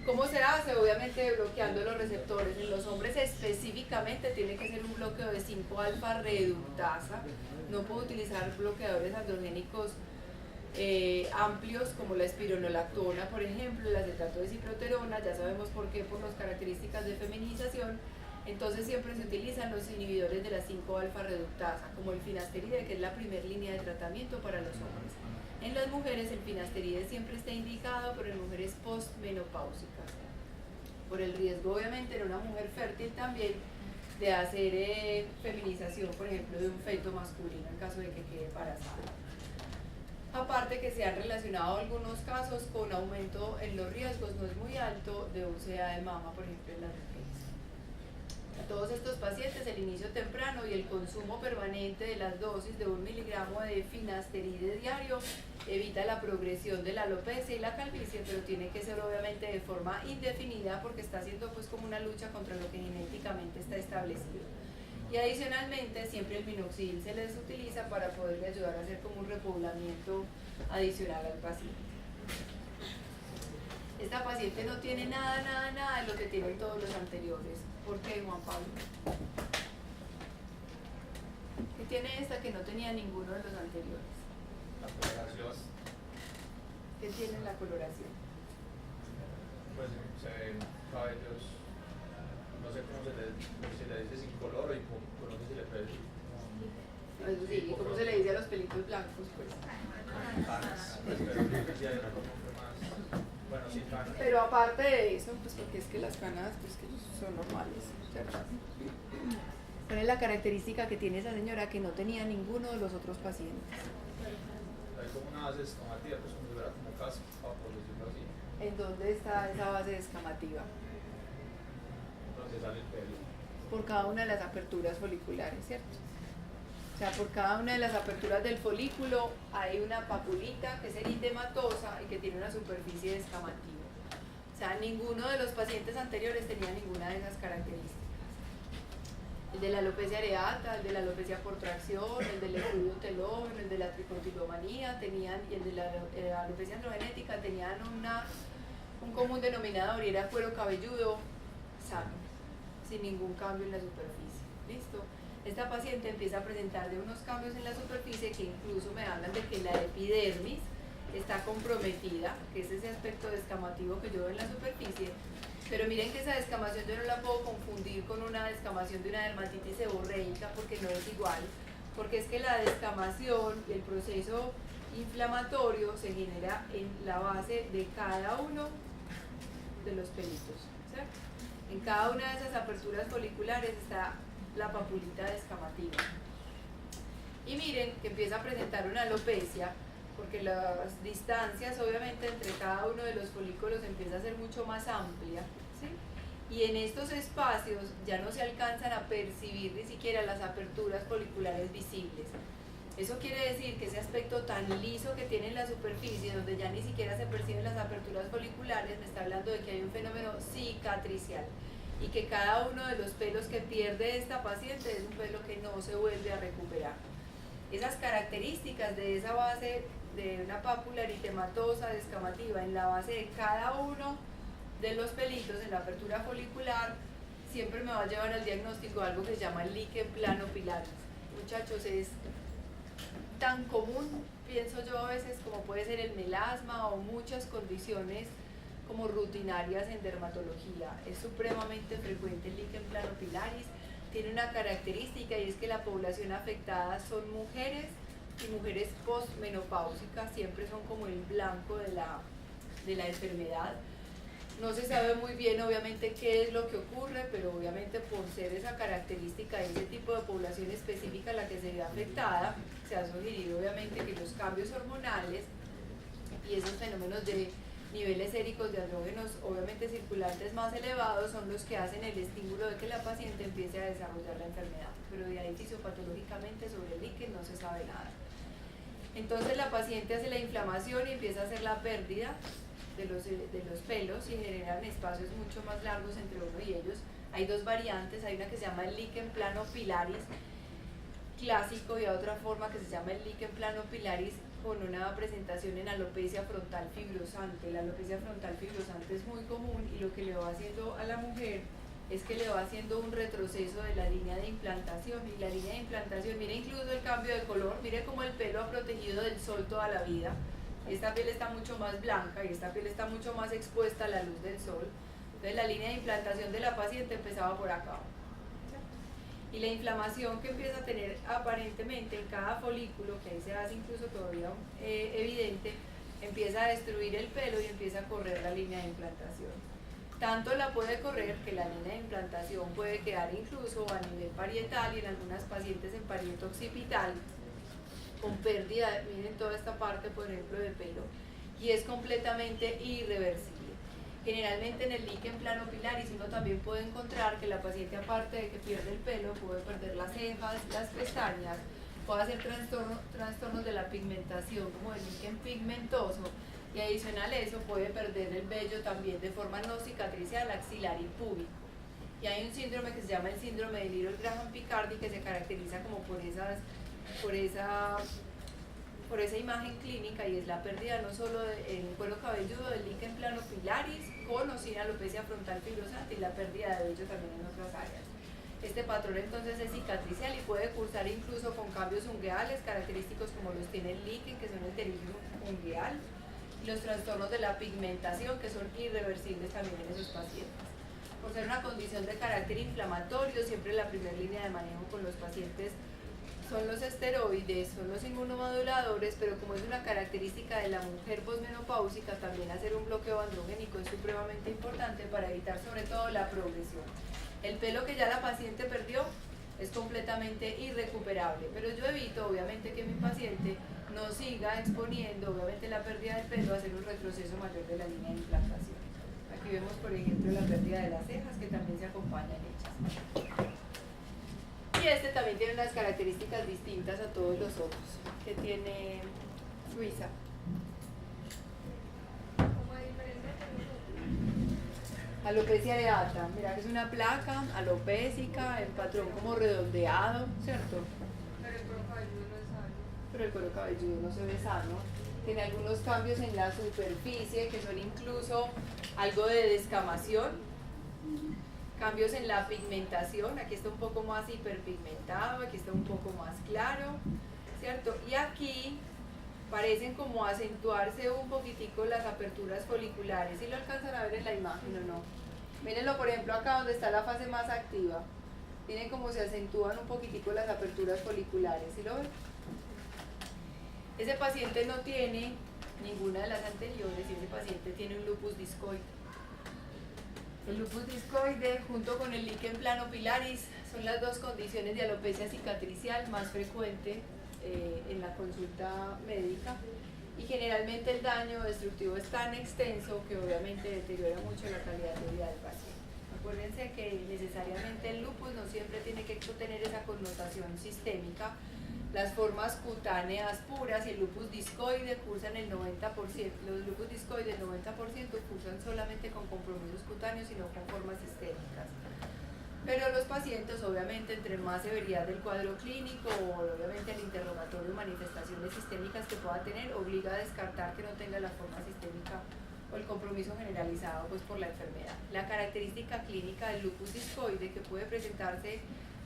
¿Cómo se hace? Obviamente bloqueando los receptores. En los hombres específicamente tiene que ser un bloqueo de 5-alfa reductasa. No puedo utilizar bloqueadores androgénicos amplios como la espironolactona, por ejemplo, el acetato de cicloterona. Ya sabemos por qué, por las características de feminización. Entonces siempre se utilizan los inhibidores de la 5-alfa reductasa, como el finasteride, que es la primera línea de tratamiento para los hombres. En las mujeres el finasteride siempre está indicado, pero en mujeres postmenopáusicas, por el riesgo obviamente en una mujer fértil también de hacer feminización, por ejemplo, de un feto masculino en caso de que quede embarazada. Aparte que se han relacionado algunos casos con aumento en los riesgos, no es muy alto, de UCA de mama, por ejemplo, en las mujeres. A todos estos pacientes el inicio temprano y el consumo permanente de las dosis de 1 miligramo de finasteride diario evita la progresión de la alopecia y la calvicie, pero tiene que ser obviamente de forma indefinida porque está haciendo pues como una lucha contra lo que genéticamente está establecido. Y adicionalmente siempre el minoxidil se les utiliza para poderle ayudar a hacer como un repoblamiento adicional al paciente. Esta paciente no tiene nada de lo que tienen todos los anteriores. ¿Por qué, Juan Pablo? ¿Qué tiene esta que no tenía ninguno de los anteriores? La coloración, ¿Qué tiene la coloración? pues se ven cabellos, no sé cómo se le dice sin color o no sé si le puede decir. Eso sí, ¿y cómo se le dice a los pelitos blancos? Pues? Canas, pues, pero creo que sí hay una como que más, bueno, sin canas. Pero aparte de eso, pues porque es que las canas pues que son normales, ¿cierto? ¿Cuál es la característica que tiene esa señora que no tenía ninguno de los otros pacientes? Hay como una base escamativa, pues como si fuera como caspa, por decirlo así. ¿En dónde está esa base descamativa? Donde sale el pelo. Por cada una de las aperturas foliculares, ¿cierto? O sea, por cada una de las aperturas del folículo hay una papulita que es eritematosa y que tiene una superficie descamativa. O sea, ninguno de los pacientes anteriores tenía ninguna de esas características. El de la alopecia areata, el de la alopecia por tracción, el del estudio telógeno, el de la tricotilomanía tenían, y el de la alopecia androgenética tenían un común denominador y era cuero cabelludo sano, sin ningún cambio en la superficie. ¿Listo? Esta paciente empieza a presentar de unos cambios en la superficie que incluso me hablan de que la epidermis está comprometida, que es ese aspecto descamativo que yo veo en la superficie. Pero miren que esa descamación yo no la puedo confundir con una descamación de una dermatitis seborreica porque no es igual, porque es que la descamación y el proceso inflamatorio se genera en la base de cada uno de los pelitos, ¿cierto? En cada una de esas aperturas foliculares está la papulita descamativa. Y miren que empieza a presentar una alopecia porque las distancias obviamente entre cada uno de los folículos empieza a ser mucho más amplia, ¿sí? Y en estos espacios ya no se alcanzan a percibir ni siquiera las aperturas foliculares visibles. Eso quiere decir que ese aspecto tan liso que tiene en la superficie, donde ya ni siquiera se perciben las aperturas foliculares, me está hablando de que hay un fenómeno cicatricial y que cada uno de los pelos que pierde esta paciente es un pelo que no se vuelve a recuperar. Esas características de esa base de una pápula eritematosa descamativa en la base de cada uno de los pelitos en la apertura folicular siempre me va a llevar al diagnóstico de algo que se llama el líquen plano pilaris. Muchachos, es tan común, pienso yo a veces, como puede ser el melasma o muchas condiciones como rutinarias en dermatología. Es supremamente frecuente el líquen plano pilaris. Tiene una característica y es que la población afectada son mujeres y mujeres postmenopáusicas, siempre son como el blanco de la enfermedad. No se sabe muy bien obviamente qué es lo que ocurre, pero obviamente por ser esa característica, ese tipo de población específica la que se ve afectada, se ha sugerido obviamente que los cambios hormonales y esos fenómenos de niveles séricos de andrógenos obviamente circulantes más elevados son los que hacen el estímulo de que la paciente empiece a desarrollar la enfermedad, pero de ahí fisiopatológicamente sobre el líquen no se sabe nada. Entonces la paciente hace la inflamación y empieza a hacer la pérdida de los pelos y generan espacios mucho más largos entre uno y ellos. Hay dos variantes, hay una que se llama el líquen plano pilaris clásico y otra forma que se llama el líquen plano pilaris con una presentación en alopecia frontal fibrosante. La alopecia frontal fibrosante es muy común y lo que le va haciendo a la mujer es que le va haciendo un retroceso de la línea de implantación, y la línea de implantación, mire incluso el cambio de color, mire cómo el pelo ha protegido del sol toda la vida. Esta piel está mucho más blanca y esta piel está mucho más expuesta a la luz del sol. Entonces la línea de implantación de la paciente empezaba por acá. Y la inflamación que empieza a tener aparentemente en cada folículo, que ahí se hace incluso todavía evidente, empieza a destruir el pelo y empieza a correr la línea de implantación. Tanto la puede correr que la línea de implantación puede quedar incluso a nivel parietal y en algunas pacientes en parieto occipital, con pérdida, miren toda esta parte por ejemplo de pelo, y es completamente irreversible. Generalmente en el líquen plano pilaris uno también puede encontrar que la paciente, aparte de que pierde el pelo, puede perder las cejas, las pestañas, puede hacer trastornos de la pigmentación como el líquen pigmentoso, y adicional a eso puede perder el vello también de forma no cicatricial, axilar y púbico. Y hay un síndrome que se llama el síndrome de Little-Graham-Picardi, que se caracteriza como por esa imagen clínica, y es la pérdida no solo en el cuero cabelludo del líquen plano pilaris con o sin alopecia frontal fibrosante, y la pérdida de vello también en otras áreas. Este patrón entonces es cicatricial y puede cursar incluso con cambios ungueales característicos como los tiene el líquen, que son el terigio ungueal, y los trastornos de la pigmentación, que son irreversibles también en esos pacientes. Por ser una condición de carácter inflamatorio, siempre la primera línea de manejo con los pacientes son los esteroides, son los inmunomoduladores, pero como es una característica de la mujer posmenopáusica, también hacer un bloqueo androgénico es supremamente importante para evitar sobre todo la progresión. El pelo que ya la paciente perdió es completamente irrecuperable, pero yo evito obviamente que mi paciente no siga exponiendo obviamente la pérdida del pelo a hacer un retroceso mayor de la línea de implantación. Aquí vemos por ejemplo la pérdida de las cejas, que también se acompañan hechas. Y este también tiene unas características distintas a todos los otros que tiene Suiza. Como diferente Alopecia areata, mira que es una placa alopésica, en patrón como redondeado, ¿cierto? Pero el cuero cabelludo no es sano. Pero el cuero cabelludo no se ve sano. Tiene algunos cambios en la superficie que son incluso algo de descamación. Cambios en la pigmentación, aquí está un poco más hiperpigmentado, aquí está un poco más claro, ¿cierto? Y aquí parecen como acentuarse un poquitico las aperturas foliculares. ¿Sí lo alcanzan a ver en la imagen o no? Mírenlo por ejemplo acá donde está la fase más activa. Miren cómo se acentúan un poquitico las aperturas foliculares, ¿sí lo ven? Ese paciente no tiene ninguna de las anteriores y ese paciente tiene un lupus discoide. El lupus discoide junto con el líquen plano pilaris son las dos condiciones de alopecia cicatricial más frecuente en la consulta médica, y generalmente el daño destructivo es tan extenso que obviamente deteriora mucho la calidad de vida del paciente. Acuérdense que necesariamente el lupus no siempre tiene que tener esa connotación sistémica. Las formas cutáneas puras y el lupus discoide cursan el 90%, los lupus discoides el 90% cursan solamente con compromisos cutáneos y no con formas sistémicas. Pero los pacientes, obviamente, entre más severidad del cuadro clínico, o obviamente el interrogatorio, manifestaciones sistémicas que pueda tener, obliga a descartar que no tenga la forma sistémica o el compromiso generalizado pues, por la enfermedad. La característica clínica del lupus discoide, que puede presentarse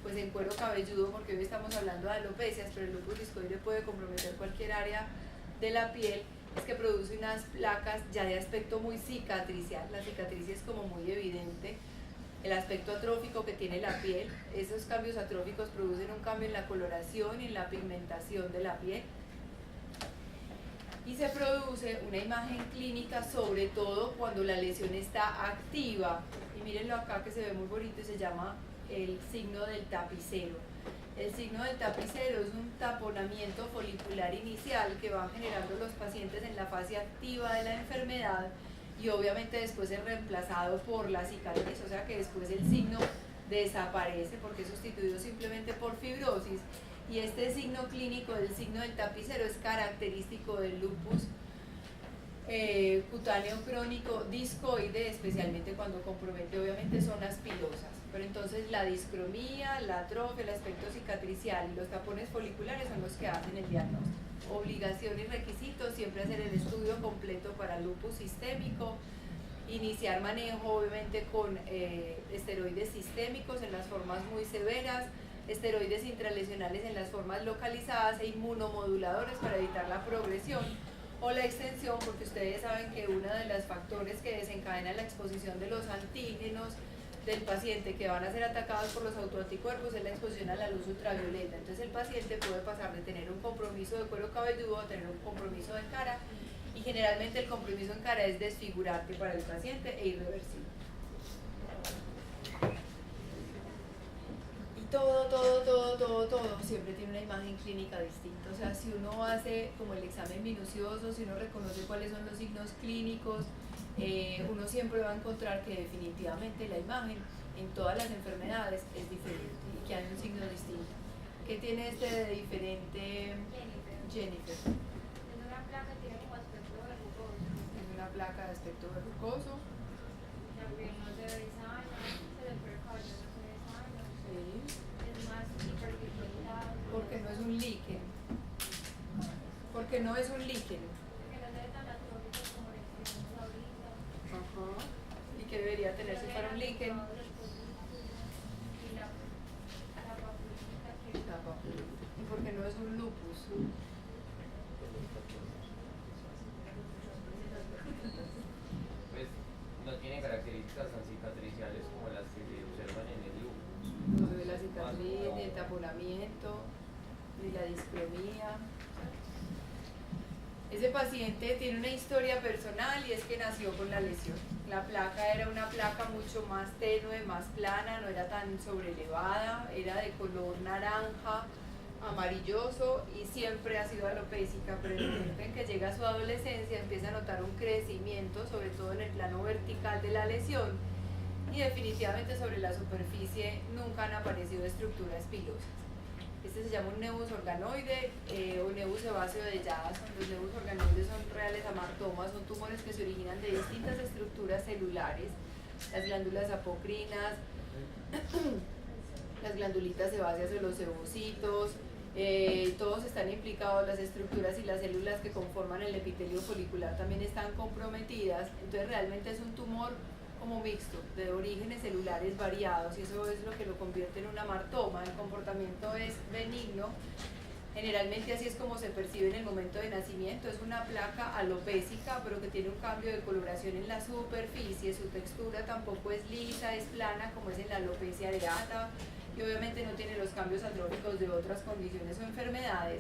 pues en cuero cabelludo, porque hoy estamos hablando de alopecias, pero el lupus discoide puede comprometer cualquier área de la piel, es que produce unas placas ya de aspecto muy cicatricial. La cicatriz es como muy evidente, el aspecto atrófico que tiene la piel, esos cambios atróficos producen un cambio en la coloración y en la pigmentación de la piel, y se produce una imagen clínica sobre todo cuando la lesión está activa, y mírenlo acá que se ve muy bonito y se llama el signo del tapicero. El signo del tapicero es un taponamiento folicular inicial que van generando los pacientes en la fase activa de la enfermedad y obviamente después es reemplazado por la cicatriz, o sea que después el signo desaparece porque es sustituido simplemente por fibrosis. Y este signo clínico del signo del tapicero es característico del lupus cutáneo crónico discoide, especialmente cuando compromete obviamente zonas pilosas. Pero entonces la discromía, la atrofia, el aspecto cicatricial y los tapones foliculares son los que hacen el diagnóstico. Obligación y requisito, siempre hacer el estudio completo para lupus sistémico, iniciar manejo obviamente con esteroides sistémicos en las formas muy severas, esteroides intralesionales en las formas localizadas e inmunomoduladores para evitar la progresión o la extensión, porque ustedes saben que uno de los factores que desencadena la exposición de los antígenos del paciente que van a ser atacados por los autoanticuerpos es la exposición a la luz ultravioleta. Entonces el paciente puede pasar de tener un compromiso de cuero cabelludo a tener un compromiso de cara, y generalmente el compromiso en cara es desfigurante para el paciente e irreversible. Y todo siempre tiene una imagen clínica distinta. O sea, si uno hace como el examen minucioso, si uno reconoce cuáles son los signos clínicos, uno siempre va a encontrar que definitivamente la imagen en todas las enfermedades es diferente y que hay un signo distinto. ¿Qué tiene este de diferente, Jennifer? Es una placa que tiene como aspecto verrugoso. Es una placa de aspecto verrucoso. También no se ve sana, se le puede caer, no se ve sana. Sí. Es más hiperpigmentado. Porque no es un líquen. Porque no es un líquen. Porque no se ve tan atrófico como el que tenemos ahorita. Ajá. ¿Y qué debería tener si fuera un líquen? Y la papulita que Y porque no es un lupus. Pues no tiene características tan cicatriciales como las que se observan en el lupus. No se ve la cicatriz, ni el taponamiento, ni la discromía. Ese paciente tiene una historia personal y es que nació con la lesión. La placa era una placa mucho más tenue, más plana, no era tan sobrelevada, era de color naranja, amarilloso y siempre ha sido alopésica, pero en el momento en que llega a su adolescencia empieza a notar un crecimiento, sobre todo en el plano vertical de la lesión, y definitivamente sobre la superficie nunca han aparecido estructuras pilosas. Este se llama un nevus organoide o nevus sebáceo de Jason. Los nevus organoides son reales amartomas, son tumores que se originan de distintas estructuras celulares, las glándulas apocrinas, las glandulitas sebáceas o los sebocitos, todos están implicados, las estructuras y las células que conforman el epitelio folicular también están comprometidas, entonces realmente es un tumor como mixto, de orígenes celulares variados, y eso es lo que lo convierte en un amartoma. El comportamiento es benigno, generalmente así es como se percibe en el momento de nacimiento, es una placa alopésica, pero que tiene un cambio de coloración en la superficie, su textura tampoco es lisa, es plana como es en la alopecia areata, y obviamente no tiene los cambios atróficos de otras condiciones o enfermedades.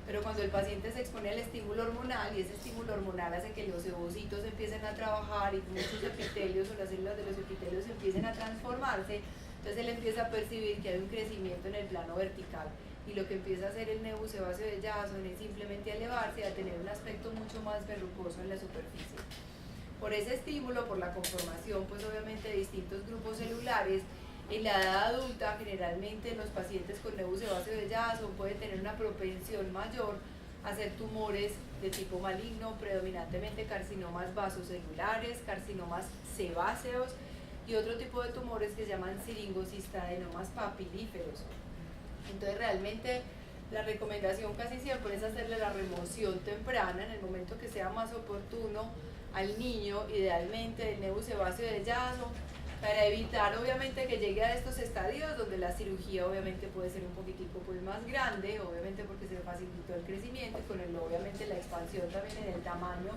Pero cuando el paciente se expone al estímulo hormonal, y ese estímulo hormonal hace que los sebocitos empiecen a trabajar y muchos epitelios o las células de los epitelios empiecen a transformarse, entonces él empieza a percibir que hay un crecimiento en el plano vertical, y lo que empieza a hacer el nevus sebáceo de Jason es simplemente elevarse a tener un aspecto mucho más verrucoso en la superficie. Por ese estímulo, por la conformación pues obviamente de distintos grupos celulares, en la edad adulta, generalmente los pacientes con nevus sebáceo de Jason pueden tener una propensión mayor a hacer tumores de tipo maligno, predominantemente carcinomas vasocelulares, carcinomas sebáceos y otro tipo de tumores que se llaman siringocistadenomas papilíferos. Entonces realmente la recomendación casi siempre es hacerle la remoción temprana en el momento que sea más oportuno al niño, idealmente del nevus sebáceo de Jason, para evitar obviamente que llegue a estos estadios donde la cirugía obviamente puede ser un poquitico pues más grande, obviamente porque se facilitó el crecimiento y con el, obviamente la expansión también en el tamaño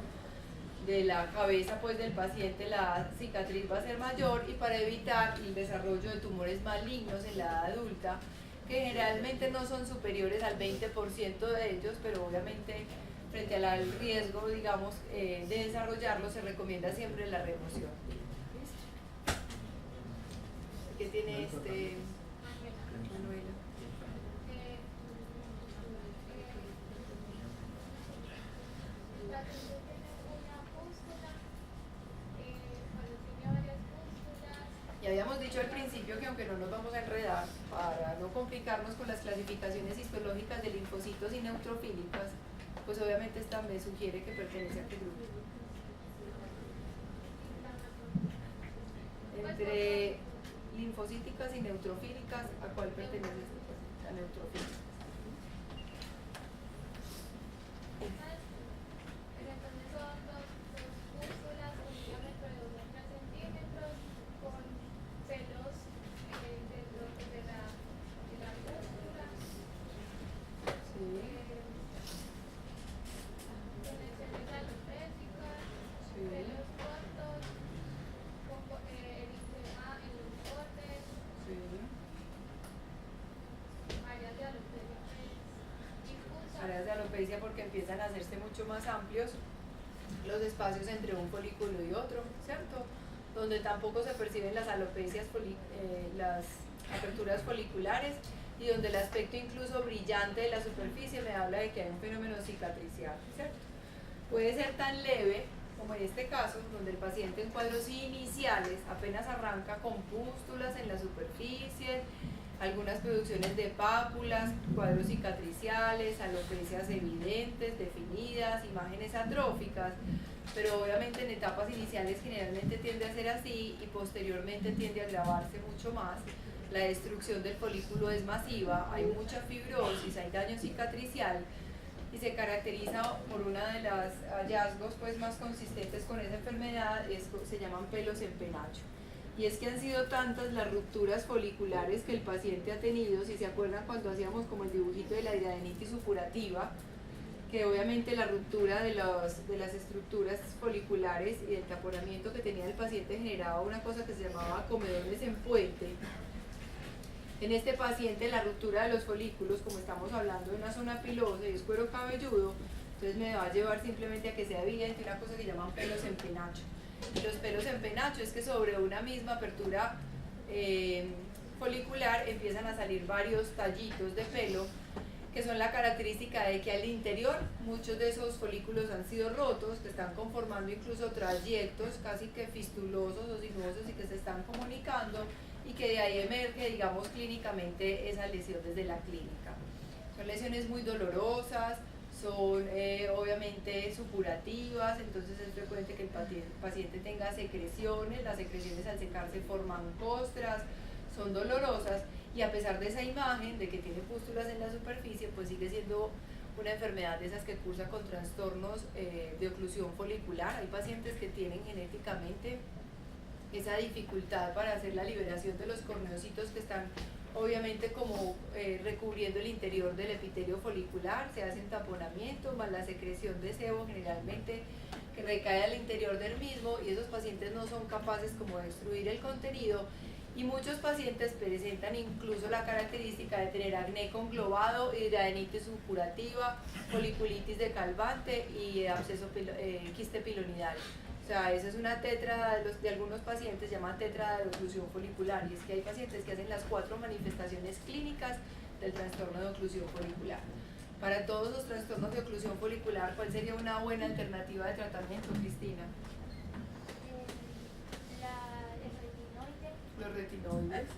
de la cabeza pues del paciente, la cicatriz va a ser mayor, y para evitar el desarrollo de tumores malignos en la edad adulta, que generalmente no son superiores al 20% de ellos, pero obviamente frente al riesgo digamos de desarrollarlo se recomienda siempre la remoción. ¿Qué tiene Manuela? paciente tiene una pústula, cuando tiene varias pústulas. Y habíamos dicho al principio que aunque no nos vamos a enredar, para no complicarnos con las clasificaciones histológicas de linfocitos y neutrofílicas, pues obviamente esta me sugiere que pertenece a qué grupo. Entre linfocíticas y neutrofílicas, ¿a cuál pertenece esta? A neutrofílicas. Pero entonces son dos pústulas con un diámetro de 2 a 3 centímetros, con pelos dentro de la pústula, Sí, conexiones alopécicas, sí, pelos cortos, con eritema en los bordes, sí. áreas de alopecia difusas. Áreas de alopecia porque empiezan a hacerse mucho más amplios los espacios entre un folículo y otro, ¿cierto? Donde tampoco se perciben las alopecias, las aperturas foliculares, y donde el aspecto incluso brillante de la superficie me habla de que hay un fenómeno cicatricial, ¿cierto? Puede ser tan leve como en este caso, donde el paciente en cuadros iniciales apenas arranca con pústulas en la superficie, algunas producciones de pápulas, cuadros cicatriciales, alopecias evidentes, definidas, imágenes atróficas, pero obviamente en etapas iniciales generalmente tiende a ser así y posteriormente tiende a agravarse mucho más. La destrucción del folículo es masiva, hay mucha fibrosis, hay daño cicatricial y se caracteriza por una de los hallazgos pues, más consistentes con esa enfermedad, se llaman pelos en penacho. Y es que han sido tantas las rupturas foliculares que el paciente ha tenido, si se acuerdan cuando hacíamos como el dibujito de la hidradenitis supurativa, que obviamente la ruptura de las estructuras foliculares y el taponamiento que tenía el paciente generaba una cosa que se llamaba comedones en puente. En este paciente la ruptura de los folículos, como estamos hablando de una zona pilosa y es cuero cabelludo, entonces me va a llevar simplemente a que sea evidente una cosa que llaman pelos en penacho. Y los pelos en penacho es que sobre una misma apertura folicular empiezan a salir varios tallitos de pelo que son la característica de que al interior muchos de esos folículos han sido rotos, que están conformando incluso trayectos casi que fistulosos o sinuosos y que se están comunicando y que de ahí emerge, digamos, clínicamente esa lesión desde la clínica. Son lesiones muy dolorosas, son obviamente supurativas, entonces es frecuente que el paciente tenga secreciones, las secreciones al secarse forman costras, son dolorosas y a pesar de esa imagen de que tiene pústulas en la superficie, pues sigue siendo una enfermedad de esas que cursa con trastornos de oclusión folicular. Hay pacientes que tienen genéticamente esa dificultad para hacer la liberación de los corneocitos que están obviamente como recubriendo el interior del epitelio folicular, se hacen taponamientos más la secreción de sebo generalmente que recae al interior del mismo y esos pacientes no son capaces como de destruir el contenido y muchos pacientes presentan incluso la característica de tener acné conglobado, hidradenitis supurativa, foliculitis decalvante y absceso quiste pilonidal. O sea, esa es una tétrada de algunos pacientes, se llama tétrada de oclusión folicular, y es que hay pacientes que hacen las 4 manifestaciones clínicas del trastorno de oclusión folicular. Para todos los trastornos de oclusión folicular, ¿cuál sería una buena alternativa de tratamiento, Cristina? El retinoide. Los retinoides.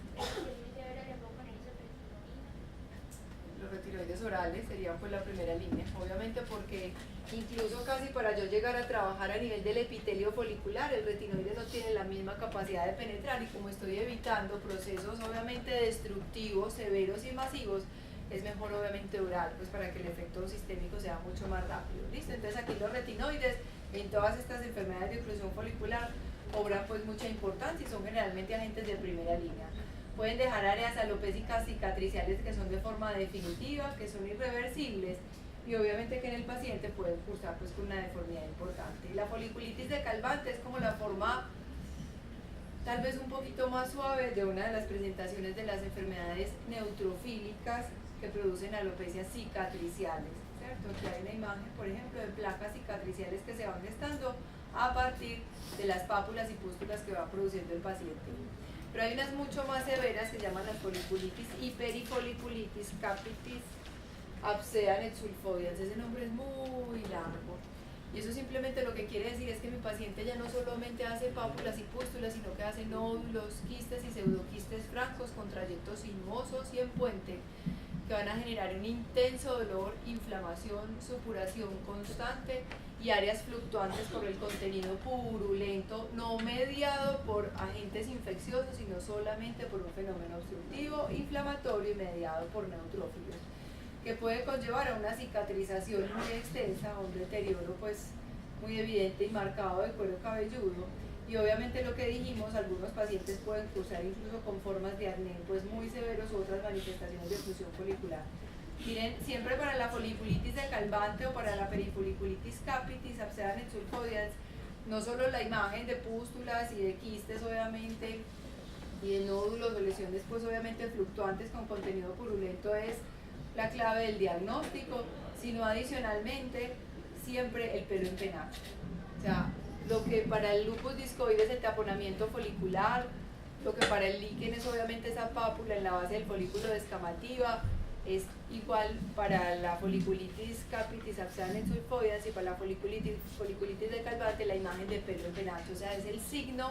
Los retinoides orales serían pues la primera línea, obviamente porque incluso casi para yo llegar a trabajar a nivel del epitelio folicular, el retinoide no tiene la misma capacidad de penetrar y como estoy evitando procesos obviamente destructivos, severos y masivos, es mejor obviamente oral, pues para que el efecto sistémico sea mucho más rápido, ¿listo? Entonces aquí los retinoides en todas estas enfermedades de oclusión folicular obran pues mucha importancia y son generalmente agentes de primera línea. Pueden dejar áreas alopécicas cicatriciales que son de forma definitiva, que son irreversibles y obviamente que en el paciente pueden cursar pues con una deformidad importante. Y la foliculitis decalvante es como la forma tal vez un poquito más suave de una de las presentaciones de las enfermedades neutrofílicas que producen alopecias cicatriciales, ¿cierto? Aquí hay una imagen, por ejemplo, de placas cicatriciales que se van gestando a partir de las pápulas y pústulas que va produciendo el paciente. Pero hay unas mucho más severas que se llaman las foliculitis hiperifoliculitis capitis abscean exsulfoides, ese nombre es muy largo. Y eso simplemente lo que quiere decir es que mi paciente ya no solamente hace pápulas y pústulas, sino que hace nódulos, quistes y pseudoquistes francos con trayectos sinuosos y en puente, que van a generar un intenso dolor, inflamación, supuración constante y áreas fluctuantes por el contenido purulento, no mediado por agentes infecciosos, sino solamente por un fenómeno obstructivo, inflamatorio y mediado por neutrófilos, que puede conllevar a una cicatrización muy extensa, a un deterioro pues muy evidente y marcado del cuero cabelludo. Y obviamente lo que dijimos, algunos pacientes pueden cursar incluso con formas de acné pues muy severos u otras manifestaciones de oclusión folicular. Miren, siempre para la foliculitis de Calvante o para la perifoliculitis capitis abscedan et sulfoides, no solo la imagen de pústulas y de quistes obviamente y de nódulos o lesiones pues obviamente fluctuantes con contenido purulento es la clave del diagnóstico, sino adicionalmente siempre el pelo en penacho. O sea, lo que para el lupus discoide es el taponamiento folicular, lo que para el líquen es obviamente esa pápula en la base del folículo descamativa, es igual para la foliculitis capitis abscedan et sulfoides y para la foliculitis de Calvante la imagen de pelo en penacho. O sea, es el signo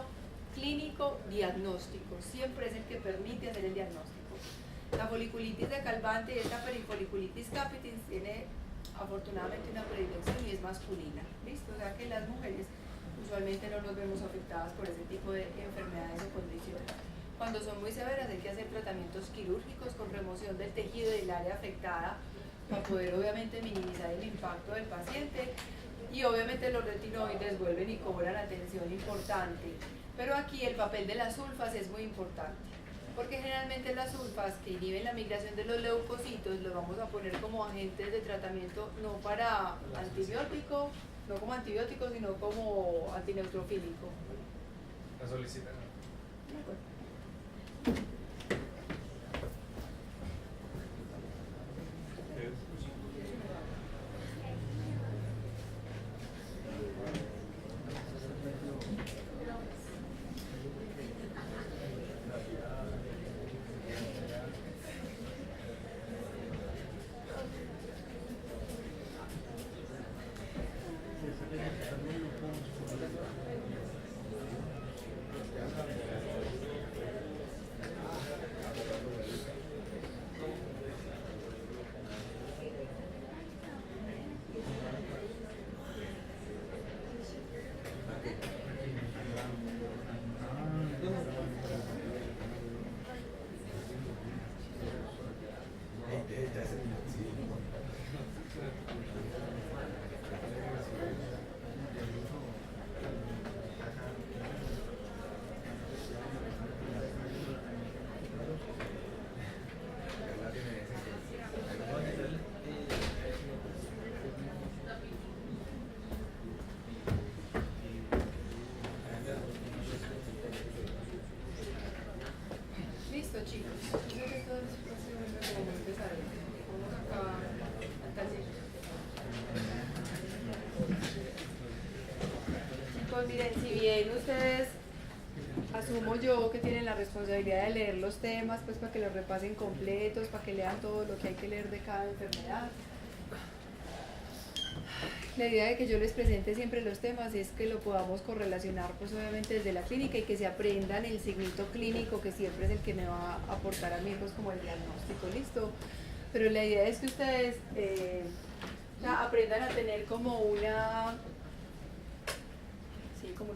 clínico diagnóstico, siempre es el que permite hacer el diagnóstico. La foliculitis de Calvante y esta perifoliculitis capitis tiene afortunadamente una predilección y es masculina, ¿listo? O sea que las mujeres usualmente no nos vemos afectadas por ese tipo de enfermedades o condiciones. Cuando son muy severas hay que hacer tratamientos quirúrgicos con remoción del tejido del área afectada para poder obviamente minimizar el impacto del paciente, y obviamente los retinoides vuelven y cobran atención importante. Pero aquí el papel de las sulfas es muy importante, porque generalmente las sulfas que inhiben la migración de los leucocitos los vamos a poner como agentes de tratamiento no para antibiótico, no como antibiótico, sino como antineutrófilico. La solicitan. Listo, chicos. Yo creo que todo es próximamente como empezar. Vamos acá al taller. Chicos, miren, si bien ustedes, asumo yo que tienen la responsabilidad de leer los temas, pues para que los repasen completos, para que lean todo lo que hay que leer de cada enfermedad. La idea de que yo les presente siempre los temas es que lo podamos correlacionar pues obviamente desde la clínica y que se aprendan el signito clínico que siempre es el que me va a aportar a mí pues como el diagnóstico, listo. Pero la idea es que ustedes aprendan a tener como una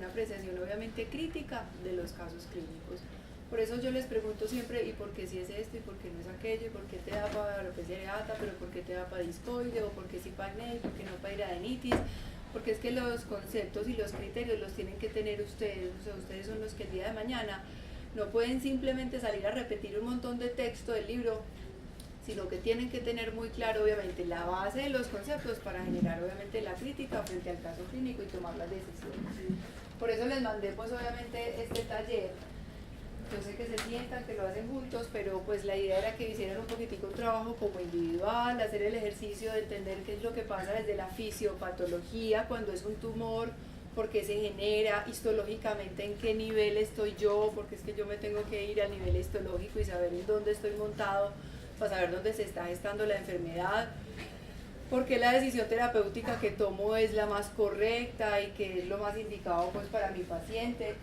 apreciación obviamente crítica de los casos clínicos. Por eso yo les pregunto siempre, ¿y por qué si es esto? ¿Y por qué no es aquello? ¿Y por qué te da para alopecia areata? ¿Pero por qué te da para discoide? ¿O por qué sí para acné? ¿Y por qué no para hidradenitis? Porque es que los conceptos y los criterios los tienen que tener ustedes. O sea, ustedes son los que el día de mañana no pueden simplemente salir a repetir un montón de texto del libro, sino que tienen que tener muy claro obviamente la base de los conceptos para generar obviamente la crítica frente al caso clínico y tomar las decisiones. Por eso les mandé pues obviamente este taller. Yo sé que se sientan, que lo hacen juntos, pero pues la idea era que hicieran un poquitico un trabajo como individual, hacer el ejercicio de entender qué es lo que pasa desde la fisiopatología cuando es un tumor, por qué se genera, histológicamente en qué nivel estoy yo, porque es que yo me tengo que ir al nivel histológico y saber en dónde estoy montado para saber dónde se está gestando la enfermedad. porque la decisión terapéutica que tomo es la más correcta y que es lo más indicado pues para mi paciente.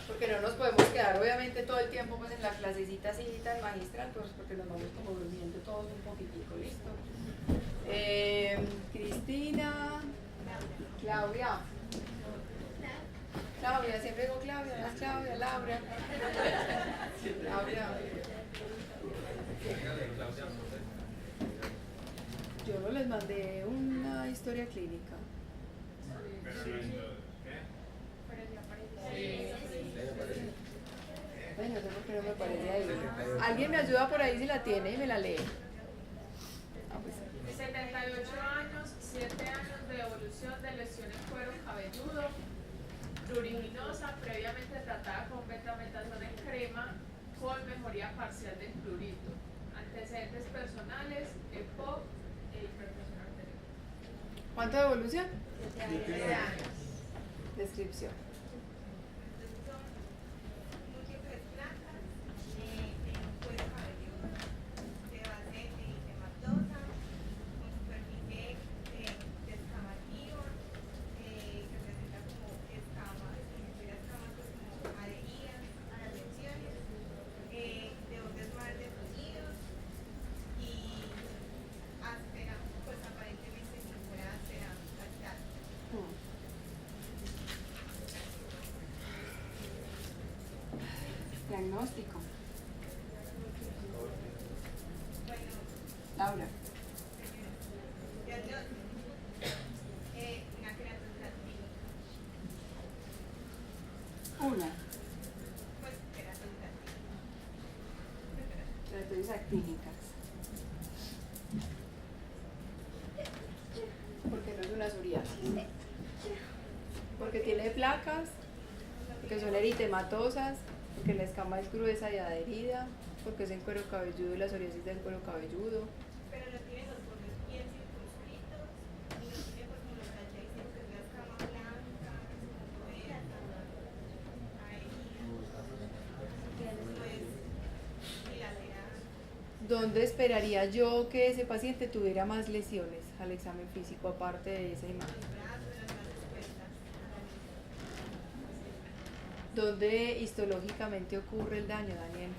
Porque no nos podemos quedar obviamente todo el tiempo pues en la clasecita así tan magistral, pues porque nos vamos como durmiendo todos un poquitico, ¿listo? Cristina, Claudia. Claudia, siempre digo Claudia, no es Claudia, Laura. Claudia. Yo no les mandé una historia clínica. Bueno, no sé por qué no me aparece ahí. ¿Alguien me ayuda por ahí si la tiene y me la lee? Ah, pues. 78 años, 7 años de evolución de lesión en cuero cabelludo, pruriginosa, previamente tratada con betametasona en crema, con mejoría parcial del prurito. Antecedentes personales, EPOC e hipertensión arterial. ¿Cuánto de evolución? 7 años. Descripción. Múltiples placas en cuero cabelludo, de base hematosa, con superficie descamativa, que presenta como escamas, si tuviera escamas pues como adheridas a las lesiones, de bordes mal definidos y áspera, pues aparentemente si fuera áspera lactal. Diagnóstico. Bueno, Laura. diagnóstico, una queratosis actínica, Una. pues queratosis actínica. Queratosis actínicas. Porque no es una psoriasis. Porque tiene placas, porque son eritematosas, porque la escama es gruesa y adherida, porque es en cuero cabelludo y la psoriasis es en cuero cabelludo. Pero no tiene los bordes bien circunscritos y no tiene pues como lo que ya dicen que es la escama blanca, como gruesa, adherida, pues bilateral. ¿Dónde esperaría yo que ese paciente tuviera más lesiones al examen físico aparte de esa imagen? ¿Dónde histológicamente ocurre el daño, Daniel?